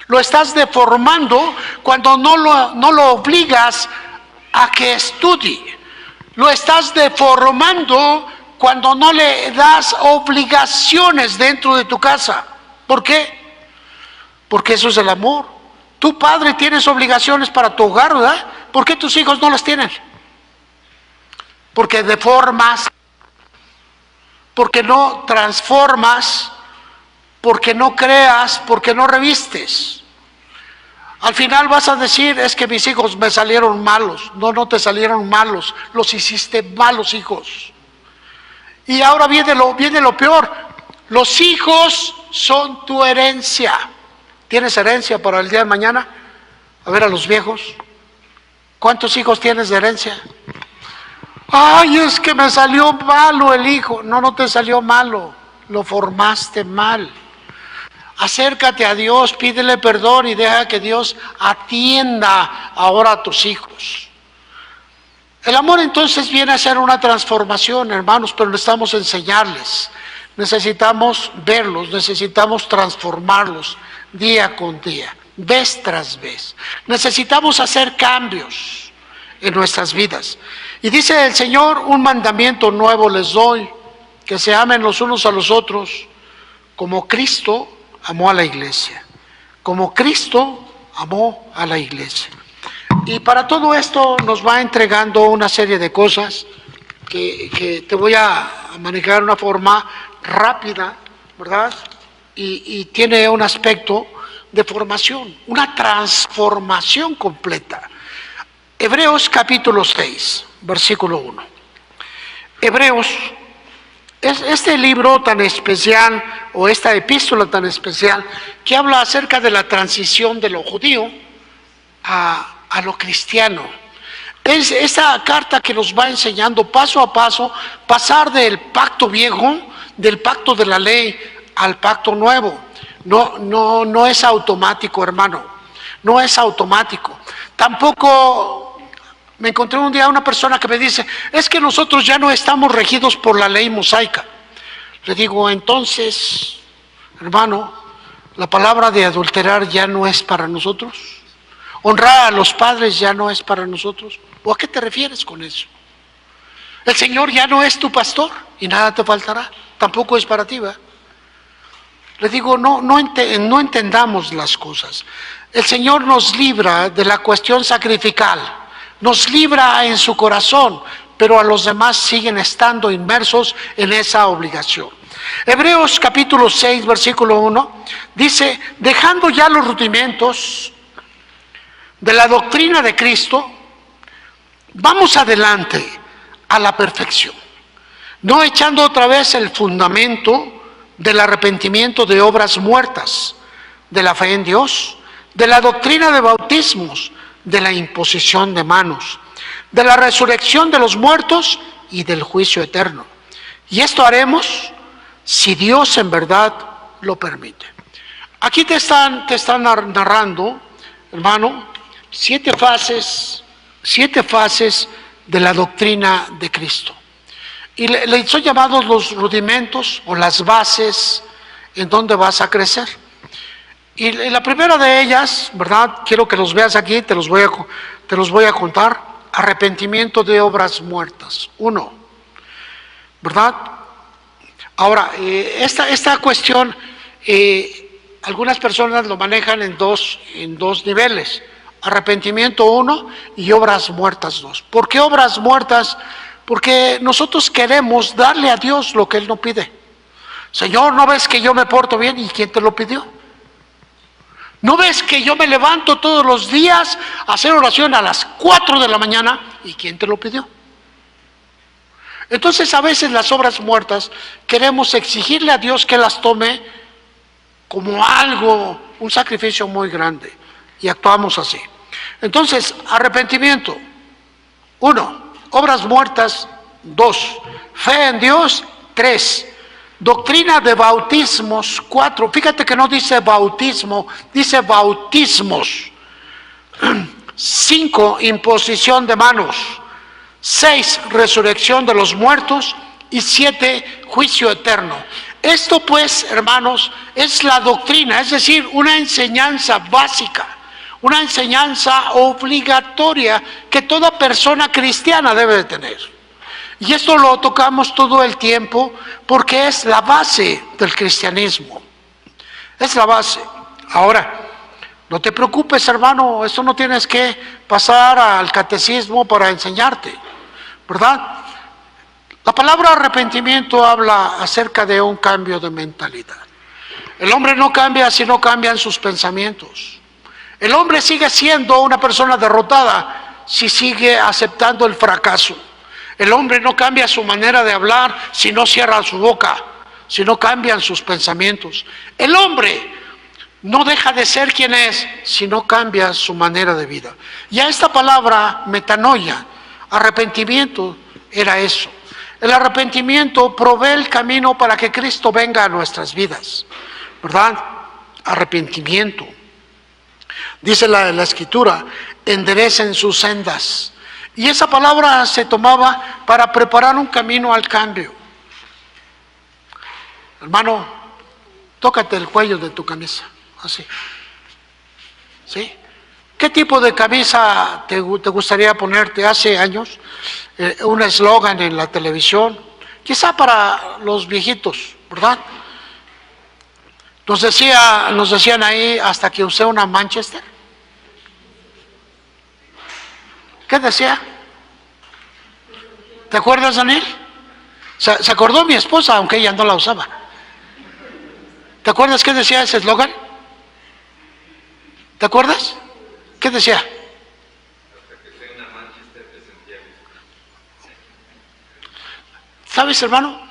S1: Lo estás deformando cuando no lo obligas a que estudie. Lo estás deformando cuando no le das obligaciones dentro de tu casa. ¿Por qué? porque eso es el amor. Tu padre tienes obligaciones para tu hogar, ¿verdad? ¿Por qué tus hijos no las tienen? Porque deformas, porque no transformas, porque no creas, porque no revistes. Al final vas a decir, es que mis hijos me salieron malos. No, no te salieron malos, los hiciste malos hijos. Y ahora viene lo peor, los hijos son tu herencia. ¿Tienes herencia para el día de mañana? A ver a los viejos, ¿cuántos hijos tienes de herencia? Ay, es que me salió malo el hijo. No, no te salió malo, lo formaste mal. Acércate a Dios, pídele perdón y deja que Dios atienda ahora a tus hijos. El amor entonces viene a ser una transformación, hermanos, pero necesitamos enseñarles. Necesitamos verlos, necesitamos transformarlos día con día, vez tras vez. Necesitamos hacer cambios en nuestras vidas. Y dice el Señor, un mandamiento nuevo les doy, que se amen los unos a los otros, como Cristo amó a la iglesia, como Cristo amó a la iglesia. Y para todo esto nos va entregando una serie de cosas que te voy a manejar de una forma rápida, ¿verdad? Y tiene un aspecto de formación, una transformación completa. Hebreos capítulo 6, versículo 1. Hebreos, es este libro tan especial, o esta epístola tan especial, que habla acerca de la transición de lo judío a lo cristiano. Es esa carta que nos va enseñando paso a paso, pasar del pacto viejo, del pacto de la ley, al pacto nuevo. No es automático, hermano, no es automático. Tampoco me encontré un día una persona que me dice, es que nosotros ya no estamos regidos por la ley mosaica. Le digo, entonces, hermano, la palabra de adulterar ya no es para nosotros. Honrar a los padres ya no es para nosotros. ¿O a qué te refieres con eso? El Señor ya no es tu pastor y nada te faltará. Tampoco es para ti, ¿verdad? Le digo, no entendamos las cosas. El Señor nos libra de la cuestión sacrificial, nos libra en su corazón, pero a los demás siguen estando inmersos en esa obligación. Hebreos capítulo 6, versículo 1, dice, dejando ya los rudimentos de la doctrina de Cristo, vamos adelante a la perfección, no echando otra vez el fundamento del arrepentimiento de obras muertas, de la fe en Dios, de la doctrina de bautismos, de la imposición de manos, de la resurrección de los muertos y del juicio eterno. Y esto haremos si Dios en verdad lo permite. Aquí te están narrando, hermano, siete fases de la doctrina de Cristo. Y le son llamados los rudimentos o las bases en donde vas a crecer. Y la primera de ellas, ¿verdad? Quiero que los veas aquí, te los voy a contar. Arrepentimiento de obras muertas. 1, ¿verdad? Ahora, esta cuestión, algunas personas lo manejan en dos niveles. Arrepentimiento 1 y obras muertas 2. ¿Por qué obras muertas? Porque nosotros queremos darle a Dios lo que Él no pide. Señor, ¿no ves que yo me porto bien? ¿Y quién te lo pidió? ¿No ves que yo me levanto todos los días a hacer oración a las 4 de la mañana? ¿Y quién te lo pidió? Entonces a veces las obras muertas queremos exigirle a Dios que las tome como algo, un sacrificio muy grande. Y actuamos así. Entonces, arrepentimiento 1, obras muertas 2, fe en Dios 3, doctrina de bautismos 4, fíjate que no dice bautismo, dice bautismos. 5, imposición de manos. 6, resurrección de los muertos. Y 7, juicio eterno. Esto pues, hermanos, es la doctrina, es decir, una enseñanza básica, una enseñanza obligatoria que toda persona cristiana debe de tener. Y esto lo tocamos todo el tiempo porque es la base del cristianismo. Es la base. Ahora, no te preocupes, hermano, esto no tienes que pasar al catecismo para enseñarte, ¿verdad? La palabra arrepentimiento habla acerca de un cambio de mentalidad. El hombre no cambia si no cambian sus pensamientos. El hombre sigue siendo una persona derrotada si sigue aceptando el fracaso. El hombre no cambia su manera de hablar si no cierra su boca, si no cambian sus pensamientos. El hombre no deja de ser quien es si no cambia su manera de vida. Y a esta palabra, metanoia, arrepentimiento, era eso. El arrepentimiento provee el camino para que Cristo venga a nuestras vidas, ¿verdad? Arrepentimiento. Dice la Escritura, enderecen sus sendas. Y esa palabra se tomaba para preparar un camino al cambio. Hermano, tócate el cuello de tu camisa, así. ¿Sí? ¿Qué tipo de camisa te gustaría ponerte? Hace años, un eslogan en la televisión, quizá para los viejitos, ¿verdad? Nos decían ahí, hasta que usé una Manchester. ¿Qué decía? ¿Te acuerdas, Daniel? Se acordó mi esposa, aunque ella no la usaba. ¿Te acuerdas qué decía ese eslogan? ¿Te acuerdas? ¿Qué decía? Hasta que sea una Manchester te sentía bien. ¿Sabes, hermano?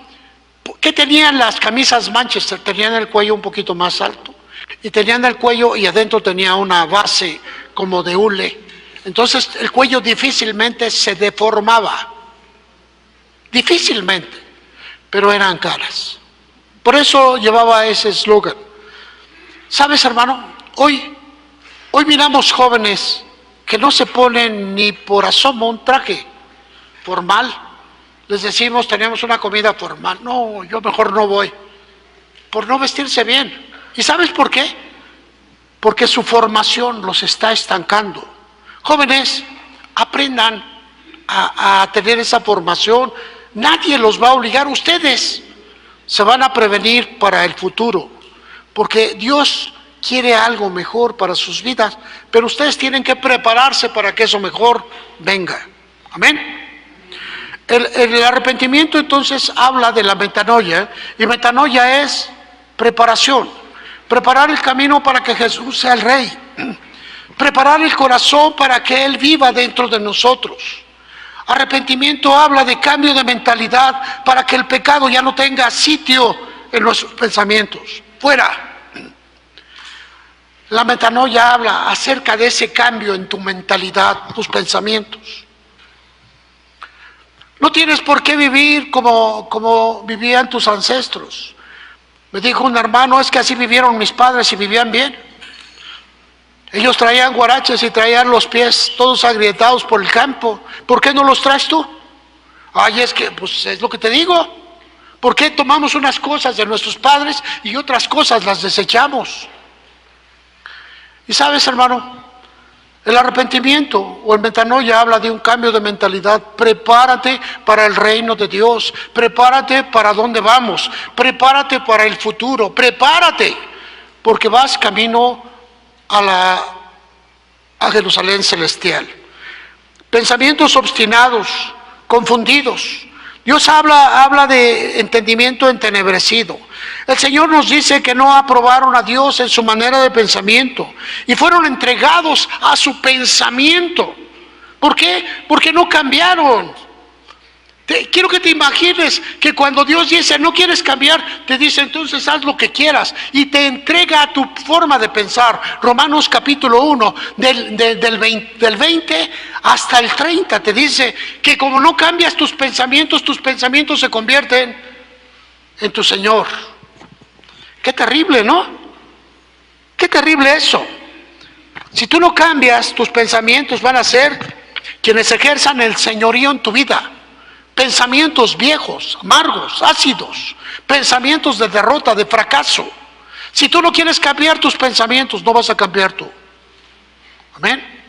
S1: ¿Qué tenían las camisas Manchester? Tenían el cuello un poquito más alto. Y tenían el cuello y adentro tenía una base como de hule. Entonces el cuello difícilmente se deformaba. Difícilmente. Pero eran caras. Por eso llevaba ese eslogan. ¿Sabes, hermano? Hoy miramos jóvenes que no se ponen ni por asomo un traje formal. Les decimos, tenemos una comida formal. No, yo mejor no voy. Por no vestirse bien. ¿Y sabes por qué? Porque su formación los está estancando. Jóvenes, aprendan a tener esa formación. Nadie los va a obligar. Ustedes se van a prevenir para el futuro. Porque Dios quiere algo mejor para sus vidas, pero ustedes tienen que prepararse para que eso mejor venga. Amén. El arrepentimiento entonces habla de la metanoia, y metanoia es preparación, preparar el camino para que Jesús sea el Rey, preparar el corazón para que Él viva dentro de nosotros. Arrepentimiento habla de cambio de mentalidad para que el pecado ya no tenga sitio en nuestros pensamientos. Fuera. La metanoia habla acerca de ese cambio en tu mentalidad, tus pensamientos. No tienes por qué vivir como vivían tus ancestros. Me dijo un hermano, es que así vivieron mis padres y vivían bien. Ellos traían guaraches y traían los pies todos agrietados por el campo. ¿Por qué no los traes tú? Ay, es que, pues es lo que te digo. ¿Por qué tomamos unas cosas de nuestros padres y otras cosas las desechamos? Y sabes, hermano, el arrepentimiento o el metanoia habla de un cambio de mentalidad. Prepárate para el reino de Dios. Prepárate para dónde vamos. Prepárate para el futuro. Prepárate, porque vas camino a Jerusalén celestial. Pensamientos obstinados, confundidos. Dios habla de entendimiento entenebrecido. El Señor nos dice que no aprobaron a Dios en su manera de pensamiento y fueron entregados a su pensamiento. ¿Por qué? Porque no cambiaron. Quiero que te imagines que cuando Dios dice no quieres cambiar, te dice entonces haz lo que quieras y te entrega a tu forma de pensar. Romanos capítulo 1 del 20 hasta el 30 te dice que como no cambias tus pensamientos se convierten en tu Señor. Qué terrible, ¿no? Qué terrible eso. Si tú no cambias, tus pensamientos van a ser quienes ejerzan el señorío en tu vida. Pensamientos viejos, amargos, ácidos, pensamientos de derrota, de fracaso. Si tú no quieres cambiar tus pensamientos, no vas a cambiar tú. Amén.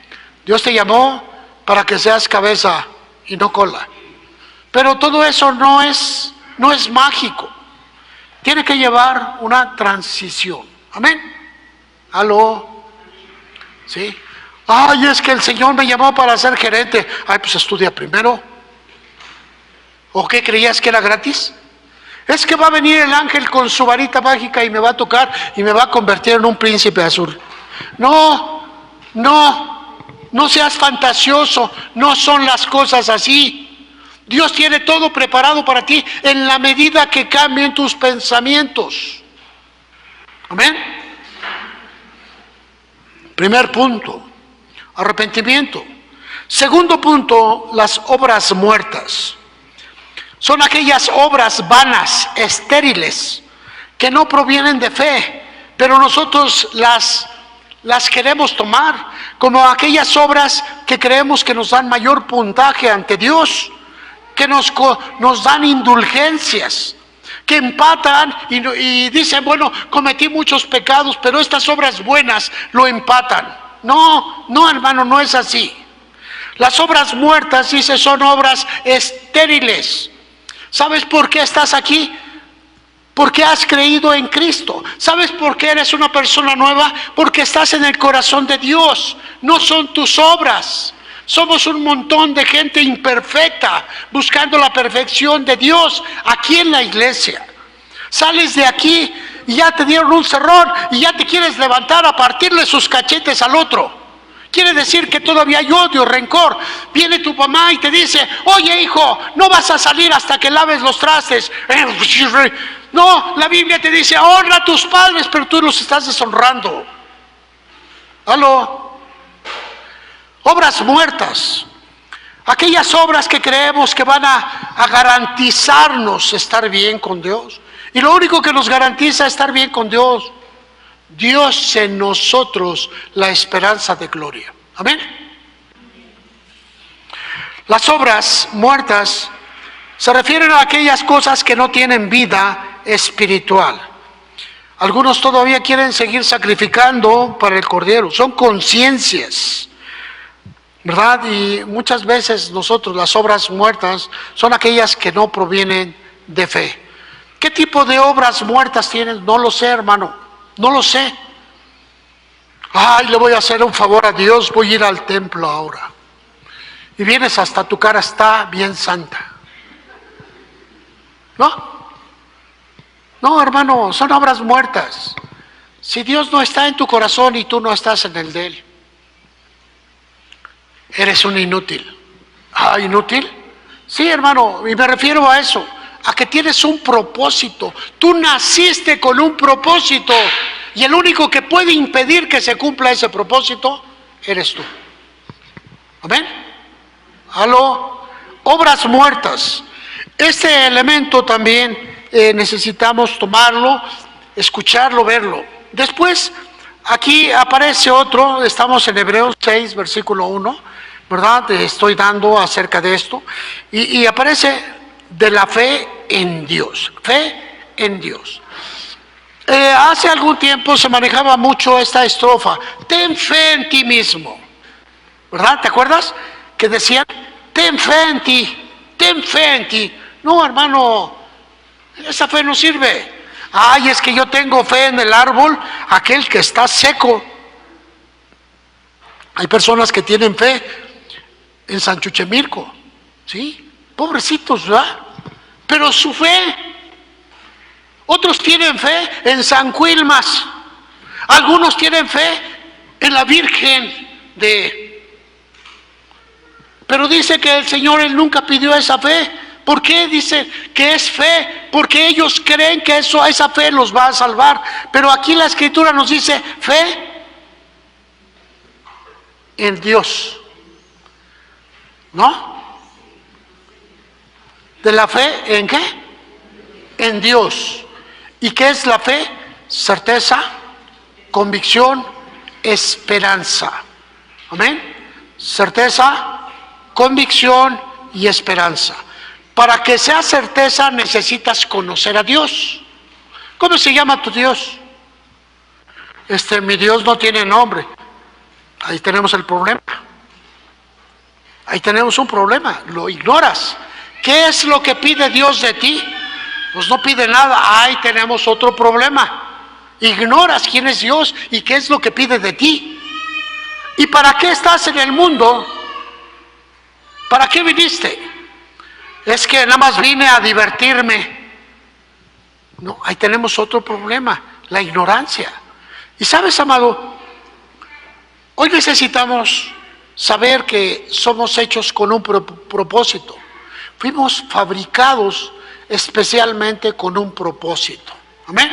S1: Dios te llamó para que seas cabeza y no cola. Pero todo eso no es mágico. Tiene que llevar una transición. Amén. ¿Aló? ¿Sí? Ay, es que el Señor me llamó para ser gerente. Ay, pues estudia primero. ¿O qué creías que era gratis? Es que va a venir el ángel con su varita mágica y me va a tocar y me va a convertir en un príncipe azul. No, no seas fantasioso, no son las cosas así. Dios tiene todo preparado para ti en la medida que cambien tus pensamientos. Amén. Primer punto, arrepentimiento. Segundo punto, las obras muertas. Son aquellas obras vanas, estériles, que no provienen de fe, pero nosotros las queremos tomar como aquellas obras que creemos que nos dan mayor puntaje ante Dios, que nos dan indulgencias, que empatan y dicen, bueno, cometí muchos pecados, pero estas obras buenas lo empatan. No, hermano, no es así. Las obras muertas, dice, son obras estériles. ¿Sabes por qué estás aquí? Porque has creído en Cristo. ¿Sabes por qué eres una persona nueva? Porque estás en el corazón de Dios. No son tus obras. Somos un montón de gente imperfecta buscando la perfección de Dios aquí en la iglesia. Sales de aquí y ya te dieron un cerrón y ya te quieres levantar a partirle sus cachetes al otro. Quiere decir que todavía hay odio, rencor. Viene tu mamá y te dice, oye hijo, no vas a salir hasta que laves los trastes. No, la Biblia te dice, honra a tus padres, pero tú los estás deshonrando. ¿Aló? Obras muertas. Aquellas obras que creemos que van a garantizarnos estar bien con Dios. Y lo único que nos garantiza estar bien con Dios, Dios en nosotros la esperanza de gloria. Amén. Las obras muertas se refieren a aquellas cosas que no tienen vida espiritual. Algunos todavía quieren seguir sacrificando para el cordero. Son conciencias, ¿verdad? Y muchas veces nosotros, las obras muertas son aquellas que no provienen de fe. ¿Qué tipo de obras muertas tienes? No lo sé, hermano. No lo sé. Ay, le voy a hacer un favor a Dios, voy a ir al templo ahora. Y vienes hasta tu cara está bien santa. No, hermano, son obras muertas. Si Dios no está en tu corazón y tú no estás en el de Él, eres un inútil. Ah, ¿inútil? Sí, hermano, y me refiero a eso. A que tienes un propósito. Tú naciste con un propósito y el único que puede impedir que se cumpla ese propósito eres tú. Amén. ¿Aló? Obras muertas. Este elemento también necesitamos tomarlo, escucharlo, verlo. Después, aquí aparece otro, estamos en Hebreos 6, versículo 1, ¿verdad? Estoy dando acerca de esto. Y aparece de la fe en Dios. Fe en Dios. Hace algún tiempo se manejaba mucho esta estrofa. Ten fe en ti mismo. ¿Verdad? ¿Te acuerdas? Que decían, ten fe en ti. Ten fe en ti. No, hermano, esa fe no sirve. Ay, es que yo tengo fe en el árbol, aquel que está seco. Hay personas que tienen fe en San Chuchemilco. ¿Sí? Pobrecitos, ¿verdad? Pero su fe. Otros tienen fe en San Quilmas. Algunos tienen fe en la Virgen de... Pero dice que el Señor, Él nunca pidió esa fe. ¿Por qué dice que es fe? Porque ellos creen que esa fe los va a salvar. Pero aquí la Escritura nos dice fe en Dios. ¿No? ¿De la fe en qué? En Dios. ¿Y qué es la fe? Certeza, convicción, esperanza. Amén. Certeza, convicción y esperanza. Para que sea certeza necesitas conocer a Dios. ¿Cómo se llama tu Dios? Mi Dios no tiene nombre. Ahí tenemos el problema. Ahí tenemos un problema. Lo ignoras. ¿Qué es lo que pide Dios de ti? Pues no pide nada. Ahí tenemos otro problema. ignoras quién es Dios y qué es lo que pide de ti. ¿Y para qué estás en el mundo? ¿Para qué viniste? Es que nada más vine a divertirme. No, ahí tenemos otro problema, la ignorancia. Y sabes, amado, hoy necesitamos saber que somos hechos con un propósito. Fuimos fabricados especialmente con un propósito. Amén.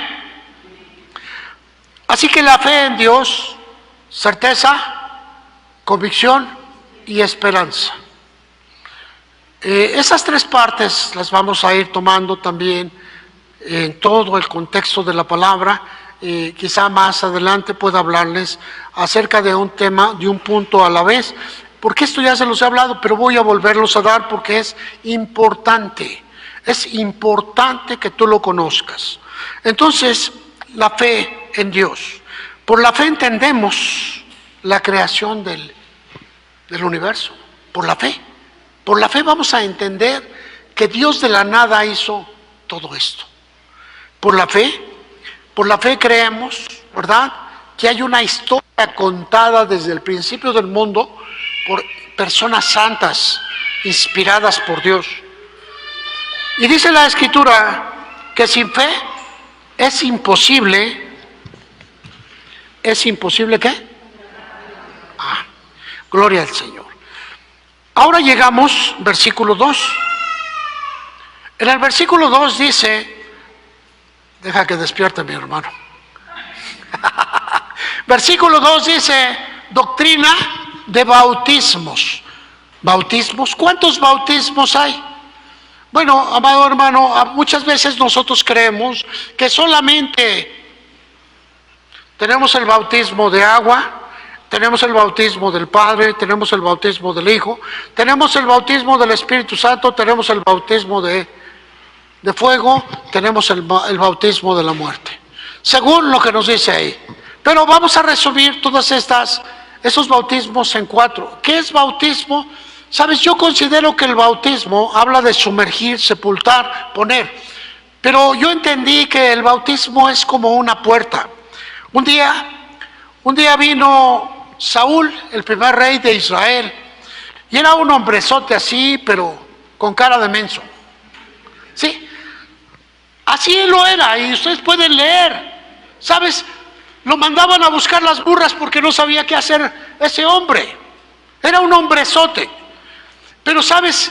S1: Así que la fe en Dios, certeza, convicción y esperanza. Esas tres partes las vamos a ir tomando también en todo el contexto de la palabra. Quizá más adelante pueda hablarles acerca de un tema, de un punto a la vez, porque esto ya se los he hablado, pero voy a volverlos a dar porque es importante que tú lo conozcas. Entonces, la fe en Dios. Por la fe entendemos la creación del universo, por la fe. Por la fe vamos a entender que Dios de la nada hizo todo esto. Por la fe creemos, ¿verdad?, que hay una historia contada desde el principio del mundo por personas santas, inspiradas por Dios. Y dice la Escritura que sin fe es imposible ¿qué? Gloria al Señor. Ahora llegamos, versículo 2. En el versículo 2 dice, deja que despierte mi hermano. Versículo 2 dice, doctrina de bautismos. ¿Bautismos? ¿Cuántos bautismos hay? Bueno, amado hermano, muchas veces nosotros creemos que solamente tenemos el bautismo de agua, tenemos el bautismo del Padre, tenemos el bautismo del Hijo, tenemos el bautismo del Espíritu Santo, tenemos el bautismo de fuego, tenemos el bautismo de la muerte, según lo que nos dice ahí. Pero vamos a resumir todos esos bautismos en 4. ¿Qué es bautismo? Sabes, yo considero que el bautismo habla de sumergir, sepultar, poner. Pero yo entendí que el bautismo es como una puerta. Un día vino Saúl, el primer rey de Israel, y era un hombrezote así, pero con cara de menso. Sí, así lo era, y ustedes pueden leer. ¿Sabes? Lo mandaban a buscar las burras porque no sabía qué hacer ese hombre. Era un hombrezote. Pero sabes,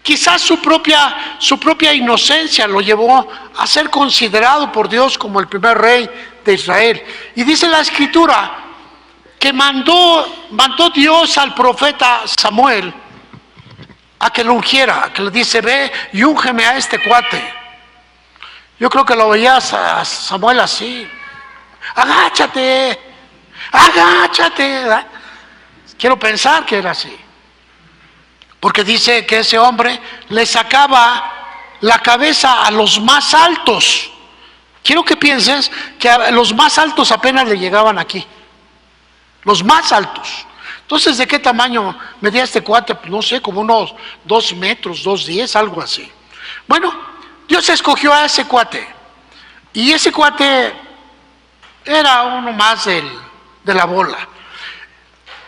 S1: quizás su propia inocencia lo llevó a ser considerado por Dios como el primer rey de Israel. Y dice la Escritura que mandó Dios al profeta Samuel a que lo ungiera, que le dice, ve y úngeme a este cuate. Yo creo que lo veías a Samuel así. Agáchate. Quiero pensar que era así. Porque dice que ese hombre le sacaba la cabeza a los más altos. Quiero que pienses que a los más altos apenas le llegaban aquí. Los más altos. Entonces, ¿de qué tamaño medía este cuate? No sé, como unos 2 metros, 2,10, algo así. Bueno, Dios escogió a ese cuate. Y ese cuate era uno más de la bola.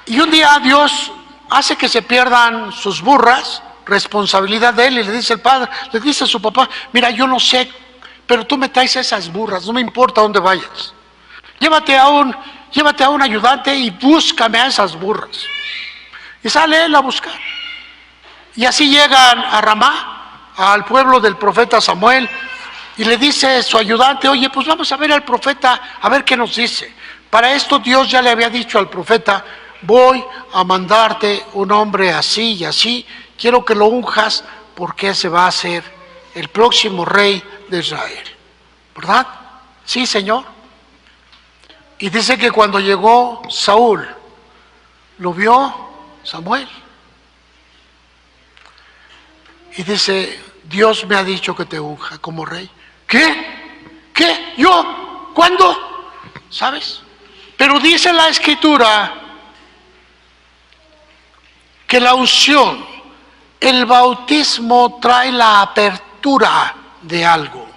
S1: Y un día Dios hace que se pierdan sus burras, responsabilidad de él, y le dice el padre, le dice a su papá, mira, yo no sé, pero tú me traes esas burras, no me importa dónde vayas. Llévate a un ayudante y búscame a esas burras. Y sale él a buscar. Y así llegan a Ramá, al pueblo del profeta Samuel, y le dice su ayudante, oye, pues vamos a ver al profeta, a ver qué nos dice. Para esto Dios ya le había dicho al profeta, voy a mandarte un hombre así y así, quiero que lo unjas porque ese va a ser el próximo rey de Israel. ¿Verdad? Sí, Señor. Y dice que cuando llegó Saúl, lo vio Samuel. Y dice, Dios me ha dicho que te unja como rey. ¿Qué? ¿Yo? ¿Cuándo? ¿Sabes? Pero dice la Escritura que la unción, el bautismo trae la apertura de algo.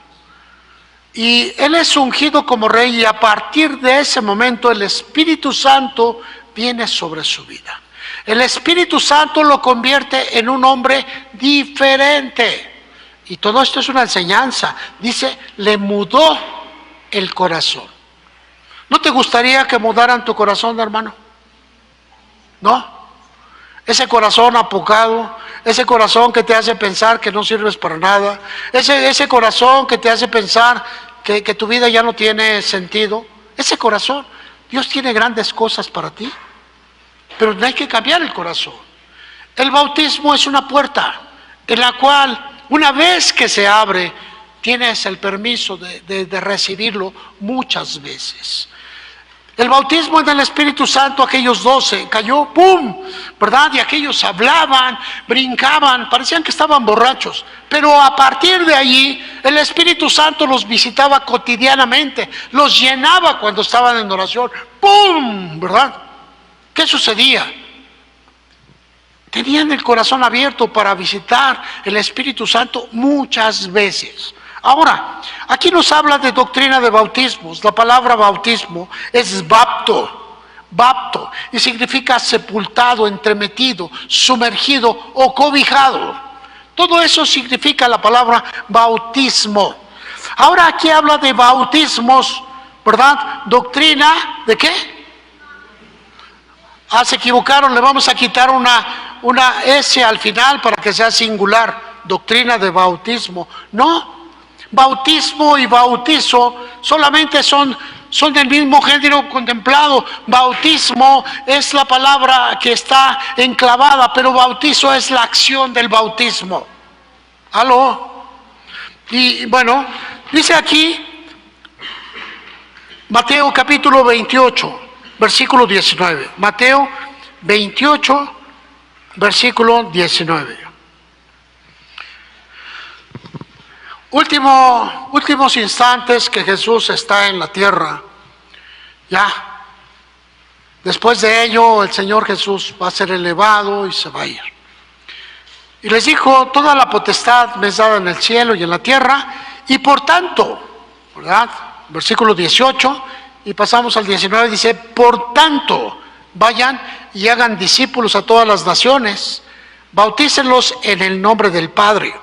S1: Y él es ungido como rey y a partir de ese momento el Espíritu Santo viene sobre su vida. El Espíritu Santo lo convierte en un hombre diferente. Y todo esto es una enseñanza. Dice, le mudó el corazón. ¿No te gustaría que mudaran tu corazón, hermano? ¿No? Ese corazón apocado, ese corazón que te hace pensar que no sirves para nada, ese corazón que te hace pensar que tu vida ya no tiene sentido, ese corazón, Dios tiene grandes cosas para ti, pero no hay que cambiar el corazón. El bautismo es una puerta en la cual, una vez que se abre, tienes el permiso de recibirlo muchas veces. El bautismo en el Espíritu Santo, aquellos 12, cayó, ¡pum!, ¿verdad? Y aquellos hablaban, brincaban, parecían que estaban borrachos. Pero a partir de allí, el Espíritu Santo los visitaba cotidianamente, los llenaba cuando estaban en oración, ¡pum!, ¿verdad? ¿Qué sucedía? Tenían el corazón abierto para visitar el Espíritu Santo muchas veces. Ahora, aquí nos habla de doctrina de bautismos. La palabra bautismo es bapto, y significa sepultado, entremetido, sumergido o cobijado. Todo eso significa la palabra bautismo. Ahora aquí habla de bautismos, ¿verdad? Doctrina, ¿de qué? Se equivocaron, le vamos a quitar una S al final para que sea singular. Doctrina de bautismo. No. Bautismo y bautizo solamente son del mismo género contemplado. Bautismo es la palabra que está enclavada, pero bautizo es la acción del bautismo. ¿Aló? Y bueno, dice aquí Mateo capítulo 28, versículo 19. Mateo 28, versículo 19. Últimos instantes que Jesús está en la tierra. Ya. Después de ello, el Señor Jesús va a ser elevado y se va a ir. Y les dijo, toda la potestad me es dada en el cielo y en la tierra, y por tanto, ¿verdad? Versículo 18, y pasamos al 19, dice, por tanto, vayan y hagan discípulos a todas las naciones, bautícenlos en el nombre del Padre,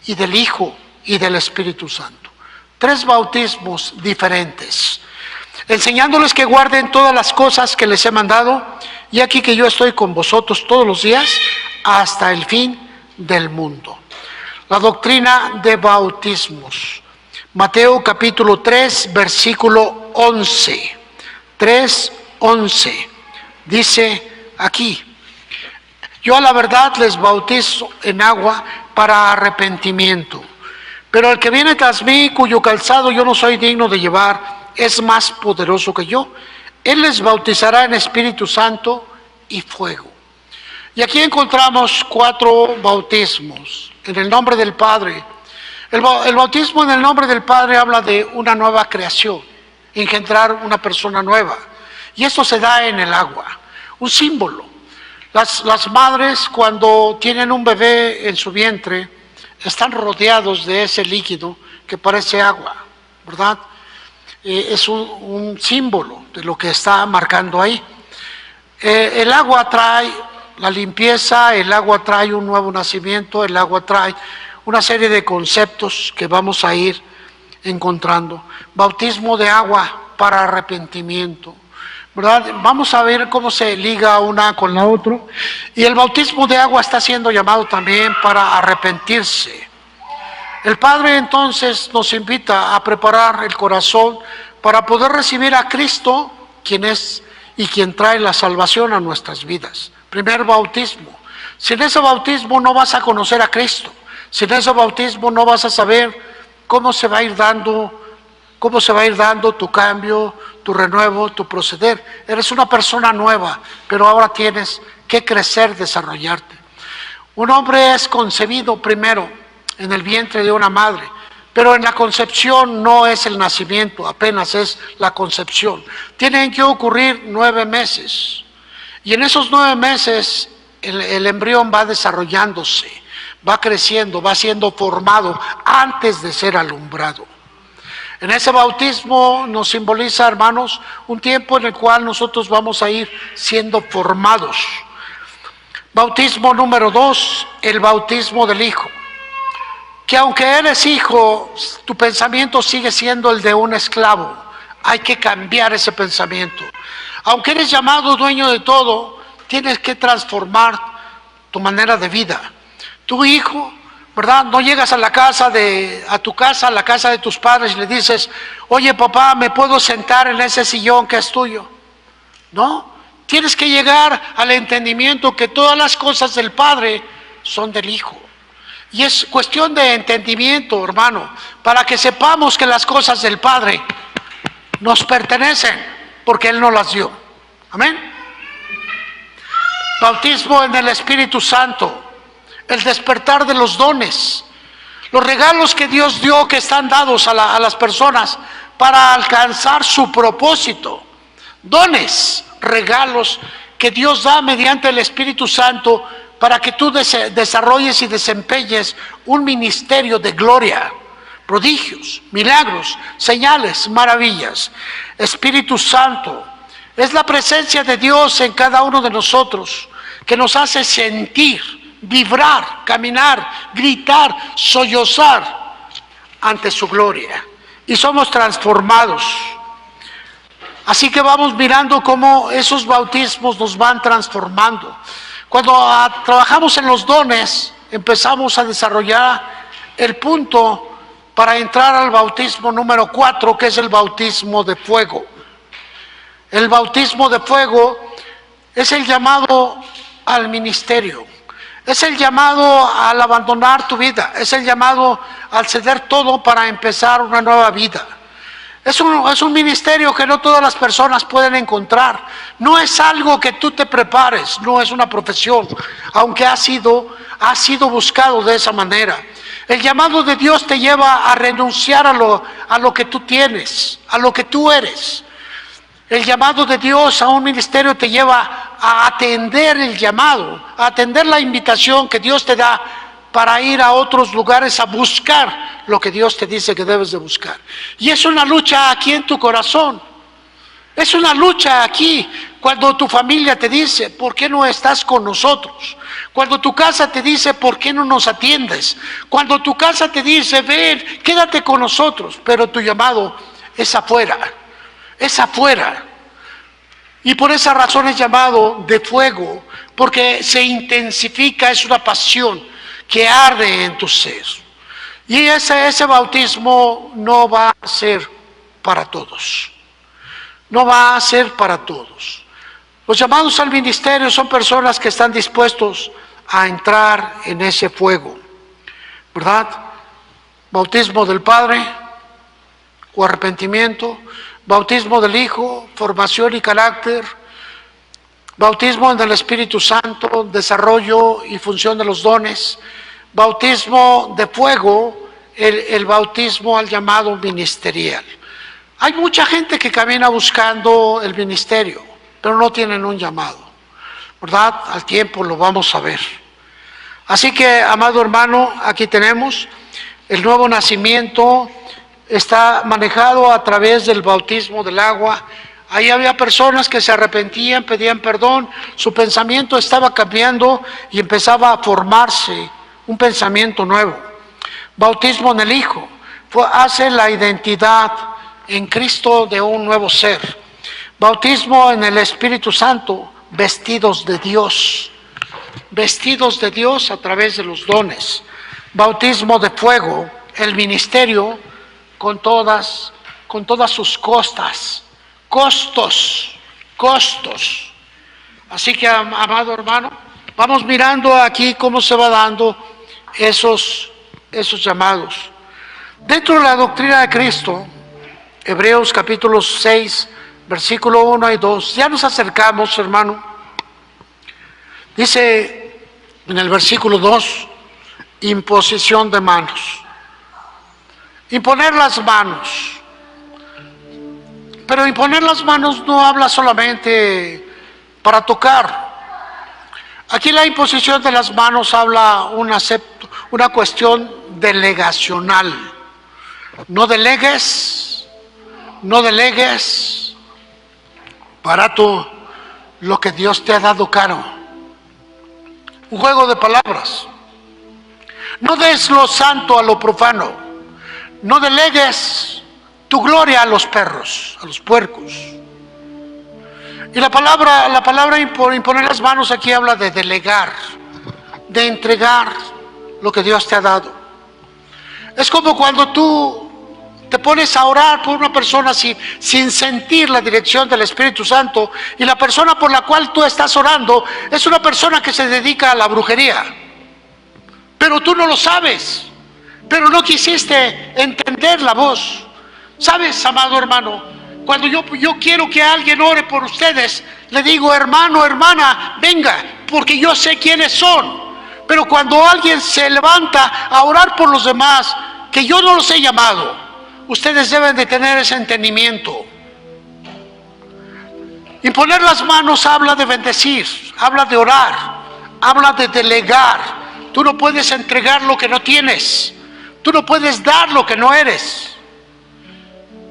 S1: y del Hijo, y del Espíritu Santo. 3 bautismos diferentes, enseñándoles que guarden todas las cosas que les he mandado, y aquí que yo estoy con vosotros todos los días, hasta el fin del mundo. La doctrina de bautismos. Mateo capítulo 3, versículo 11. 3:11. Dice aquí, yo a la verdad les bautizo en agua para arrepentimiento, pero el que viene tras mí, cuyo calzado yo no soy digno de llevar, es más poderoso que yo. Él les bautizará en Espíritu Santo y fuego. Y aquí encontramos 4 bautismos. En el nombre del Padre. El bautismo en el nombre del Padre habla de una nueva creación, engendrar una persona nueva. Y esto se da en el agua, un símbolo. Las madres, cuando tienen un bebé en su vientre, están rodeados de ese líquido que parece agua, ¿verdad? Es un símbolo de lo que está marcando ahí. El agua trae la limpieza, el agua trae un nuevo nacimiento, el agua trae una serie de conceptos que vamos a ir encontrando. Bautismo de agua para arrepentimiento, ¿verdad? Vamos a ver cómo se liga una con la otra. Y el bautismo de agua está siendo llamado también para arrepentirse. El Padre entonces nos invita a preparar el corazón para poder recibir a Cristo, quien es y quien trae la salvación a nuestras vidas. Primer bautismo. Sin ese bautismo no vas a conocer a Cristo. Sin ese bautismo no vas a saber cómo se va a ir dando tu cambio, tu renuevo, tu proceder. Eres una persona nueva, pero ahora tienes que crecer, desarrollarte. Un hombre es concebido primero en el vientre de una madre, pero en la concepción no es el nacimiento, apenas es la concepción. Tienen que ocurrir 9 meses. Y en esos 9 meses el embrión va desarrollándose, va creciendo, va siendo formado antes de ser alumbrado. En ese bautismo nos simboliza, hermanos, un tiempo en el cual nosotros vamos a ir siendo formados. Bautismo número 2, el bautismo del Hijo. Que aunque eres hijo, tu pensamiento sigue siendo el de un esclavo. Hay que cambiar ese pensamiento. Aunque eres llamado dueño de todo, tienes que transformar tu manera de vida. Tu hijo, ¿verdad? No llegas a la casa a la casa de tus padres y le dices, oye papá, ¿me puedo sentar en ese sillón que es tuyo? No, tienes que llegar al entendimiento que todas las cosas del Padre son del Hijo. Y es cuestión de entendimiento, hermano, para que sepamos que las cosas del Padre nos pertenecen, porque Él nos las dio. Amén. Bautismo en el Espíritu Santo, el despertar de los dones, los regalos que Dios dio, que están dados a las personas para alcanzar su propósito. Dones, regalos que Dios da mediante el Espíritu Santo para que tú desarrolles y desempeñes un ministerio de gloria, prodigios, milagros, señales, maravillas. Espíritu Santo es la presencia de Dios en cada uno de nosotros, que nos hace sentir, vibrar, caminar, gritar, sollozar ante su gloria. Y somos transformados. Así que vamos mirando cómo esos bautismos nos van transformando. Cuando trabajamos en los dones, empezamos a desarrollar el punto para entrar al bautismo número 4, que es el bautismo de fuego. El bautismo de fuego es el llamado al ministerio, es el llamado al abandonar tu vida, es el llamado al ceder todo para empezar una nueva vida. Es un ministerio que no todas las personas pueden encontrar. No es algo que tú te prepares, no es una profesión, aunque ha sido buscado de esa manera. El llamado de Dios te lleva a renunciar a lo que tú tienes, a lo que tú eres. El llamado de Dios a un ministerio te lleva a atender el llamado, a atender la invitación que Dios te da para ir a otros lugares a buscar lo que Dios te dice que debes de buscar. Y es una lucha aquí en tu corazón. Es una lucha aquí cuando tu familia te dice, ¿por qué no estás con nosotros? Cuando tu casa te dice, ¿por qué no nos atiendes? Cuando tu casa te dice, ven, quédate con nosotros, pero tu llamado es afuera, es afuera. Y por esa razón es llamado de fuego, porque se intensifica, es una pasión que arde en tu ser. Y ese bautismo no va a ser para todos. No va a ser para todos. Los llamados al ministerio son personas que están dispuestos a entrar en ese fuego, ¿verdad? Bautismo del Padre o arrepentimiento, bautismo del Hijo, formación y carácter, bautismo en el Espíritu Santo, desarrollo y función de los dones, bautismo de fuego, el bautismo al llamado ministerial. Hay mucha gente que camina buscando el ministerio, pero no tienen un llamado, ¿verdad? Al tiempo lo vamos a ver. Así que, amado hermano, aquí tenemos el nuevo nacimiento, está manejado a través del bautismo del agua. Ahí había personas que se arrepentían, pedían perdón, su pensamiento estaba cambiando y empezaba a formarse un pensamiento nuevo. Bautismo en el Hijo, hace la identidad en Cristo de un nuevo ser. Bautismo en el Espíritu Santo, vestidos de Dios a través de los dones. Bautismo de fuego, el ministerio con todas sus costos. Así que, amado hermano, vamos mirando aquí cómo se va dando esos llamados. Dentro de la doctrina de Cristo, Hebreos capítulo 6, versículo 1 y 2, ya nos acercamos, hermano. Dice en el versículo 2, imposición de manos. Imponer las manos. Pero imponer las manos no habla solamente para tocar. Aquí la imposición de las manos habla una cuestión delegacional. No delegues no delegues barato lo que Dios te ha dado caro. Un juego de palabras. No des lo santo a lo profano. No delegues tu gloria a los perros, a los puercos. Y la palabra imponer las manos aquí habla de delegar, de entregar lo que Dios te ha dado. Es como cuando tú te pones a orar por una persona sin sentir la dirección del Espíritu Santo, y la persona por la cual tú estás orando es una persona que se dedica a la brujería. Pero tú no lo sabes, pero no quisiste entender la voz. ¿Sabes, amado hermano? Cuando yo quiero que alguien ore por ustedes, le digo, hermano, hermana, venga, porque yo sé quiénes son. Pero cuando alguien se levanta a orar por los demás, que yo no los he llamado, ustedes deben de tener ese entendimiento. Imponer las manos habla de bendecir, habla de orar, habla de delegar. Tú no puedes entregar lo que no tienes. Tú no puedes dar lo que no eres.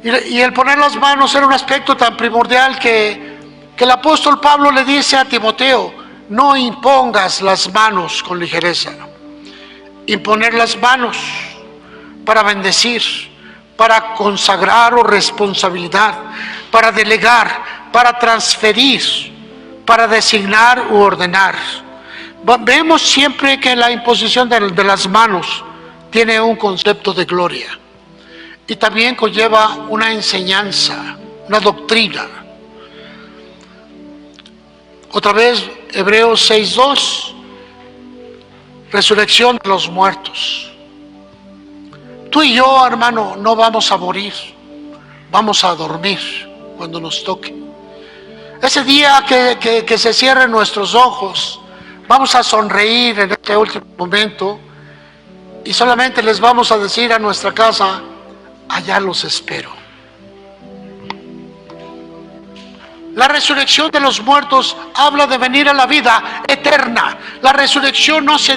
S1: Y el poner las manos era un aspecto tan primordial que el apóstol Pablo le dice a Timoteo: no impongas las manos con ligereza. Imponer las manos para bendecir, para consagrar o responsabilidad, para delegar, para transferir, para designar u ordenar. Vemos siempre que la imposición de las manos tiene un concepto de gloria y también conlleva una enseñanza, una doctrina. Otra vez, Hebreos 6:2, resurrección de los muertos. Tú y yo, hermano, no vamos a morir, vamos a dormir cuando nos toque. Ese día que se cierren nuestros ojos, vamos a sonreír en este último momento y solamente les vamos a decir a nuestra casa: allá los espero. La resurrección de los muertos habla de venir a la vida eterna. La resurrección no se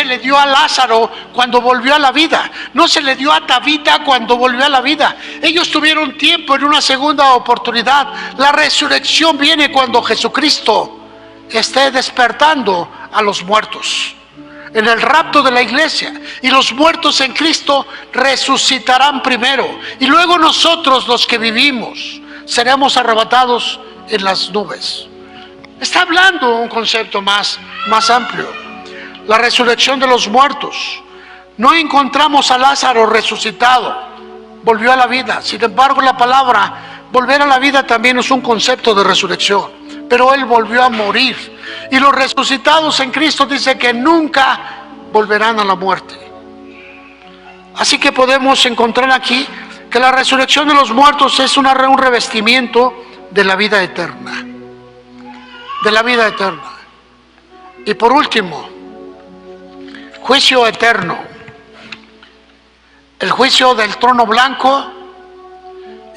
S1: le dio a Lázaro cuando volvió a la vida, no se le dio a Tabita cuando volvió a la vida. Ellos tuvieron tiempo en una segunda oportunidad. La resurrección viene cuando Jesucristo esté despertando a los muertos en el rapto de la iglesia, y los muertos en Cristo resucitarán primero, y luego nosotros, los que vivimos, seremos arrebatados en las nubes. Está hablando un concepto más amplio. La resurrección de los muertos. No encontramos a Lázaro resucitado, volvió a la vida. Sin embargo, la palabra volver a la vida también es un concepto de resurrección. Pero él volvió a morir. Y los resucitados en Cristo dice que nunca volverán a la muerte. Así que podemos encontrar aquí que la resurrección de los muertos es un revestimiento de la vida eterna. De la vida eterna. Y por último, juicio eterno. El juicio del trono blanco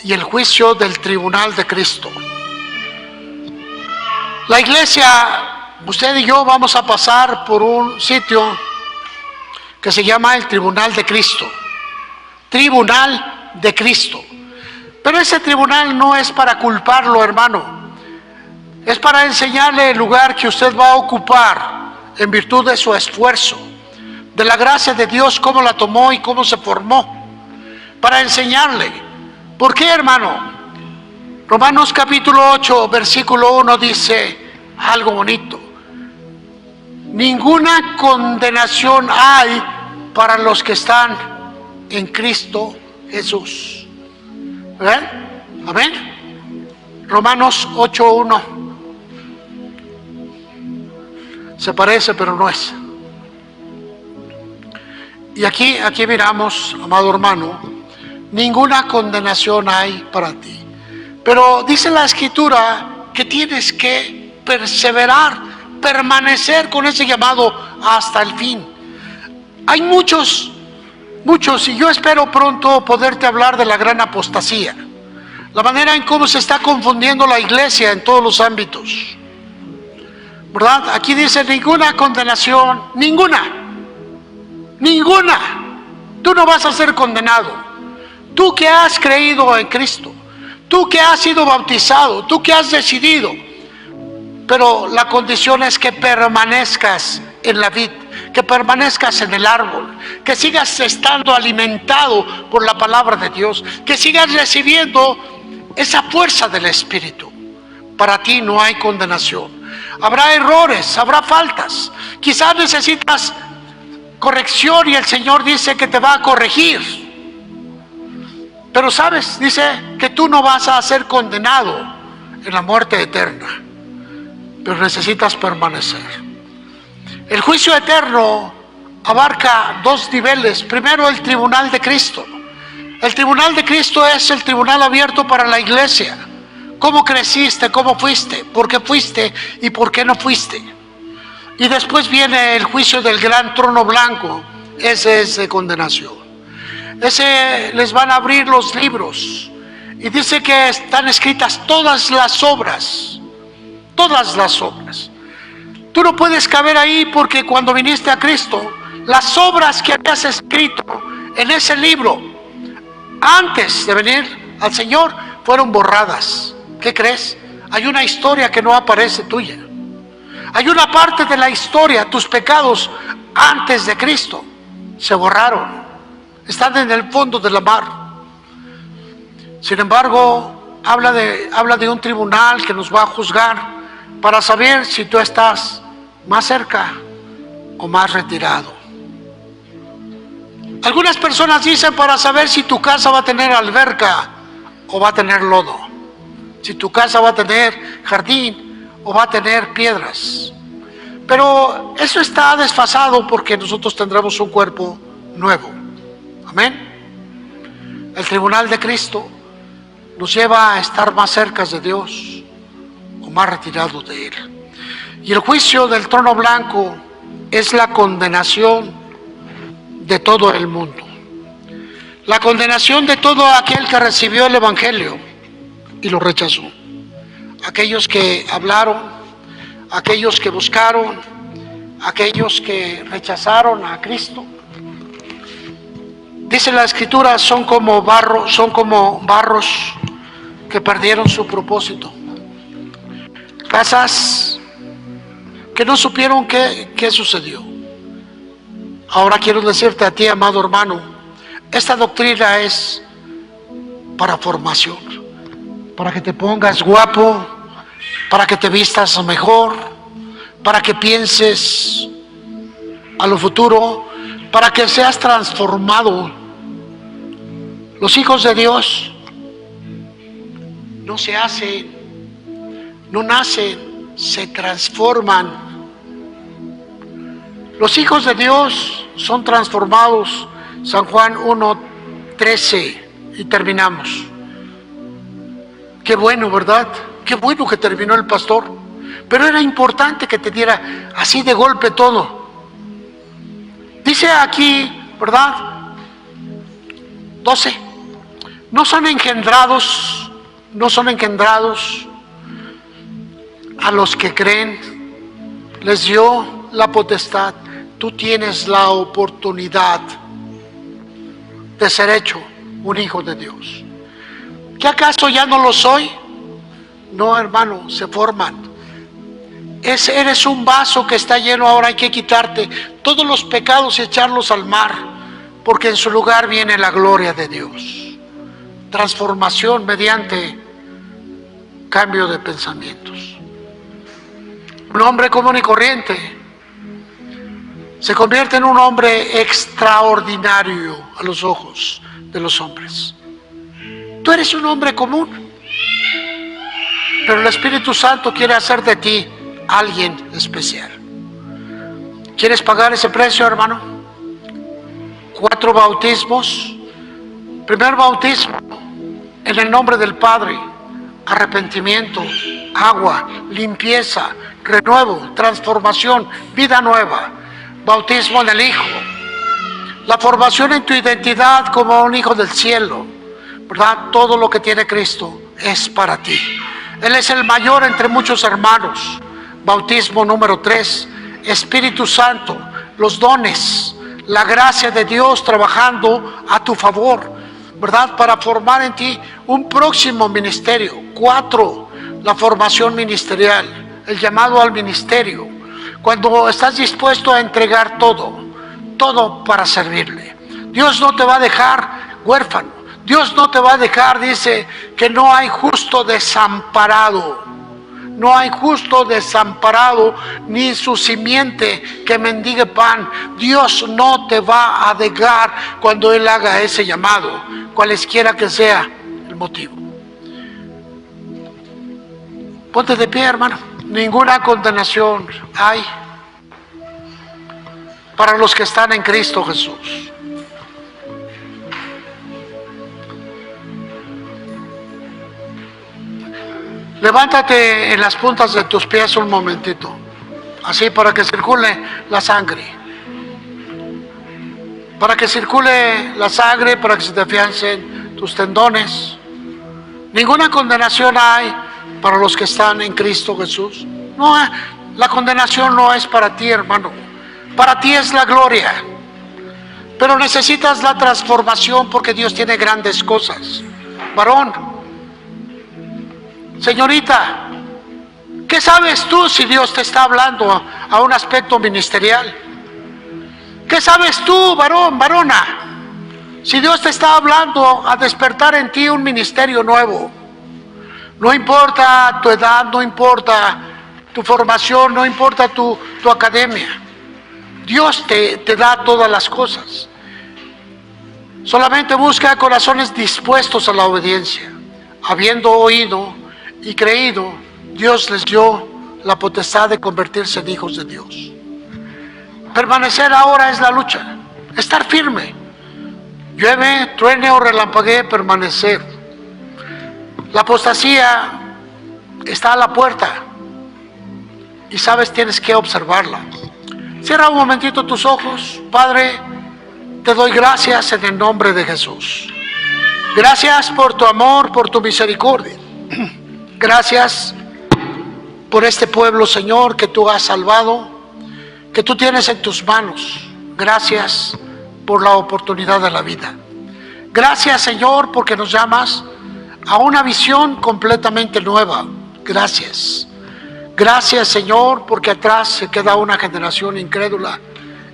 S1: y el juicio del tribunal de Cristo. La iglesia, usted y yo vamos a pasar por un sitio que se llama el Tribunal de Cristo. Tribunal de Cristo. Pero ese tribunal no es para culparlo, hermano. Es para enseñarle el lugar que usted va a ocupar en virtud de su esfuerzo, de la gracia de Dios, cómo la tomó y cómo se formó. Para enseñarle. ¿Por qué, hermano? Romanos capítulo 8, versículo 1 dice algo bonito. Ninguna condenación hay para los que están en Cristo Jesús. ¿Ven? Amén. Romanos 8:1. Se parece, pero no es. Y aquí miramos, amado hermano, ninguna condenación hay para ti. Pero dice la Escritura que tienes que perseverar, permanecer con ese llamado hasta el fin. Hay muchos, y yo espero pronto poderte hablar de la gran apostasía, la manera en cómo se está confundiendo la iglesia en todos los ámbitos, ¿verdad? Aquí dice ninguna condenación, ninguna. Tú no vas a ser condenado. Tú que has creído en Cristo, tú que has sido bautizado, tú que has decidido, pero la condición es que permanezcas en la vid, que permanezcas en el árbol, que sigas estando alimentado por la palabra de Dios, que sigas recibiendo esa fuerza del Espíritu. Para ti no hay condenación. Habrá errores, habrá faltas. Quizás necesitas corrección y el Señor dice que te va a corregir. Pero sabes, dice que tú no vas a ser condenado en la muerte eterna, pero necesitas permanecer. El juicio eterno abarca dos niveles. Primero, el tribunal de Cristo. El tribunal de Cristo es el tribunal abierto para la iglesia. ¿Cómo creciste? ¿Cómo fuiste? ¿Por qué fuiste? ¿Y por qué no fuiste? Y después viene el juicio del gran trono blanco. Ese es de condenación. Ese les van a abrir los libros. Y dice que están escritas todas las obras. Todas las obras. Tú no puedes caber ahí porque cuando viniste a Cristo, las obras que habías escrito en ese libro antes de venir al Señor fueron borradas. ¿Qué crees? Hay una historia que no aparece tuya. Hay una parte de la historia, tus pecados antes de Cristo se borraron. Están en el fondo de la mar. Sin embargo, habla de un tribunal que nos va a juzgar para saber si tú estás más cerca o más retirado. Algunas personas dicen para saber si tu casa va a tener alberca o va a tener lodo, si tu casa va a tener jardín o va a tener piedras. Pero eso está desfasado porque nosotros tendremos un cuerpo nuevo. Amén. El tribunal de Cristo nos lleva a estar más cerca de Dios o más retirado de Él. Y el juicio del trono blanco es la condenación de todo el mundo. La condenación de todo aquel que recibió el Evangelio y lo rechazó. Aquellos que hablaron, aquellos que buscaron, aquellos que rechazaron a Cristo. Dice la Escritura, son como barros que perdieron su propósito. Casas que no supieron qué sucedió. Ahora quiero decirte a ti, amado hermano, esta doctrina es para formación, para que te pongas guapo, para que te vistas mejor, para que pienses a lo futuro, para que seas transformado. Los hijos de Dios no se hacen, no nacen, se transforman. Los hijos de Dios son transformados. San Juan 1:13 y terminamos. Qué bueno, ¿verdad? Qué bueno que terminó el pastor. Pero era importante que te diera así de golpe todo. Dice aquí, ¿verdad? 12. No son engendrados a los que creen. Les dio la potestad. Tú tienes la oportunidad de ser hecho un hijo de Dios. ¿Qué acaso ya no lo soy? No, hermano, se forman. Eres un vaso que está lleno, ahora hay que quitarte todos los pecados y echarlos al mar, porque en su lugar viene la gloria de Dios. Transformación mediante cambio de pensamientos. Un hombre común y corriente se convierte en un hombre extraordinario a los ojos de los hombres. Tú eres un hombre común, pero el Espíritu Santo quiere hacer de ti alguien especial. ¿Quieres pagar ese precio, hermano? 4 bautismos. Primer bautismo en el nombre del Padre, arrepentimiento, agua, limpieza, renuevo, transformación, vida nueva. Bautismo en el Hijo, la formación en tu identidad como un hijo del cielo, ¿verdad? Todo lo que tiene Cristo es para ti. Él es el mayor entre muchos hermanos. Bautismo número 3, Espíritu Santo, los dones, la gracia de Dios trabajando a tu favor. ¿verdad? Para formar en ti un próximo ministerio. 4, la formación ministerial, el llamado al ministerio. Cuando estás dispuesto a entregar todo para servirle. Dios no te va a dejar huérfano. Dios no te va a dejar, dice, que no hay justo desamparado. No hay justo desamparado, ni su simiente que mendigue pan. Dios no te va a dejar cuando Él haga ese llamado, cualesquiera que sea el motivo. Ponte de pie, hermano. Ninguna condenación hay para los que están en Cristo Jesús. Levántate en las puntas de tus pies un momentito, así para que circule la sangre. Para que circule la sangre, para que se te afiancen tus tendones. Ninguna condenación hay para los que están en Cristo Jesús. No, la condenación no es para ti, hermano. Para ti es la gloria. Pero necesitas la transformación porque Dios tiene grandes cosas. Varón, señorita, ¿qué sabes tú si Dios te está hablando a un aspecto ministerial? ¿Qué sabes tú, varón, varona, si Dios te está hablando a despertar en ti un ministerio nuevo? No importa tu edad, no importa tu formación, no importa tu academia. Dios te da todas las cosas. Solamente busca corazones dispuestos a la obediencia. Habiendo oído y creído, Dios les dio la potestad de convertirse en hijos de Dios. Permanecer ahora es la lucha, estar firme. Llueve, truene o relampaguee, permanecer. La apostasía está a la puerta y sabes, tienes que observarla. Cierra un momentito tus ojos. Padre, te doy gracias en el nombre de Jesús. Gracias por tu amor, por tu misericordia. Gracias por este pueblo, Señor, que tú has salvado, que tú tienes en tus manos. Gracias por la oportunidad de la vida. Gracias, Señor, porque nos llamas a una visión completamente nueva. Gracias. Gracias, Señor, porque atrás se queda una generación incrédula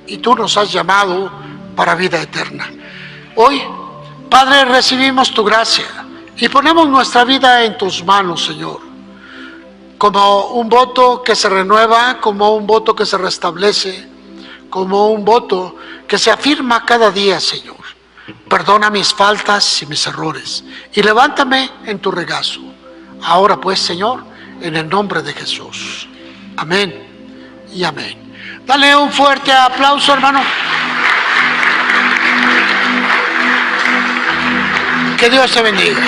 S1: y tú nos has llamado para vida eterna. Hoy, Padre, recibimos tu gracia y ponemos nuestra vida en tus manos, Señor, como un voto que se renueva, como un voto que se restablece, como un voto que se afirma cada día, Señor. Perdona mis faltas y mis errores y levántame en tu regazo. Ahora pues, Señor, en el nombre de Jesús. Amén y amén. Dale un fuerte aplauso, hermano. Que Dios te bendiga.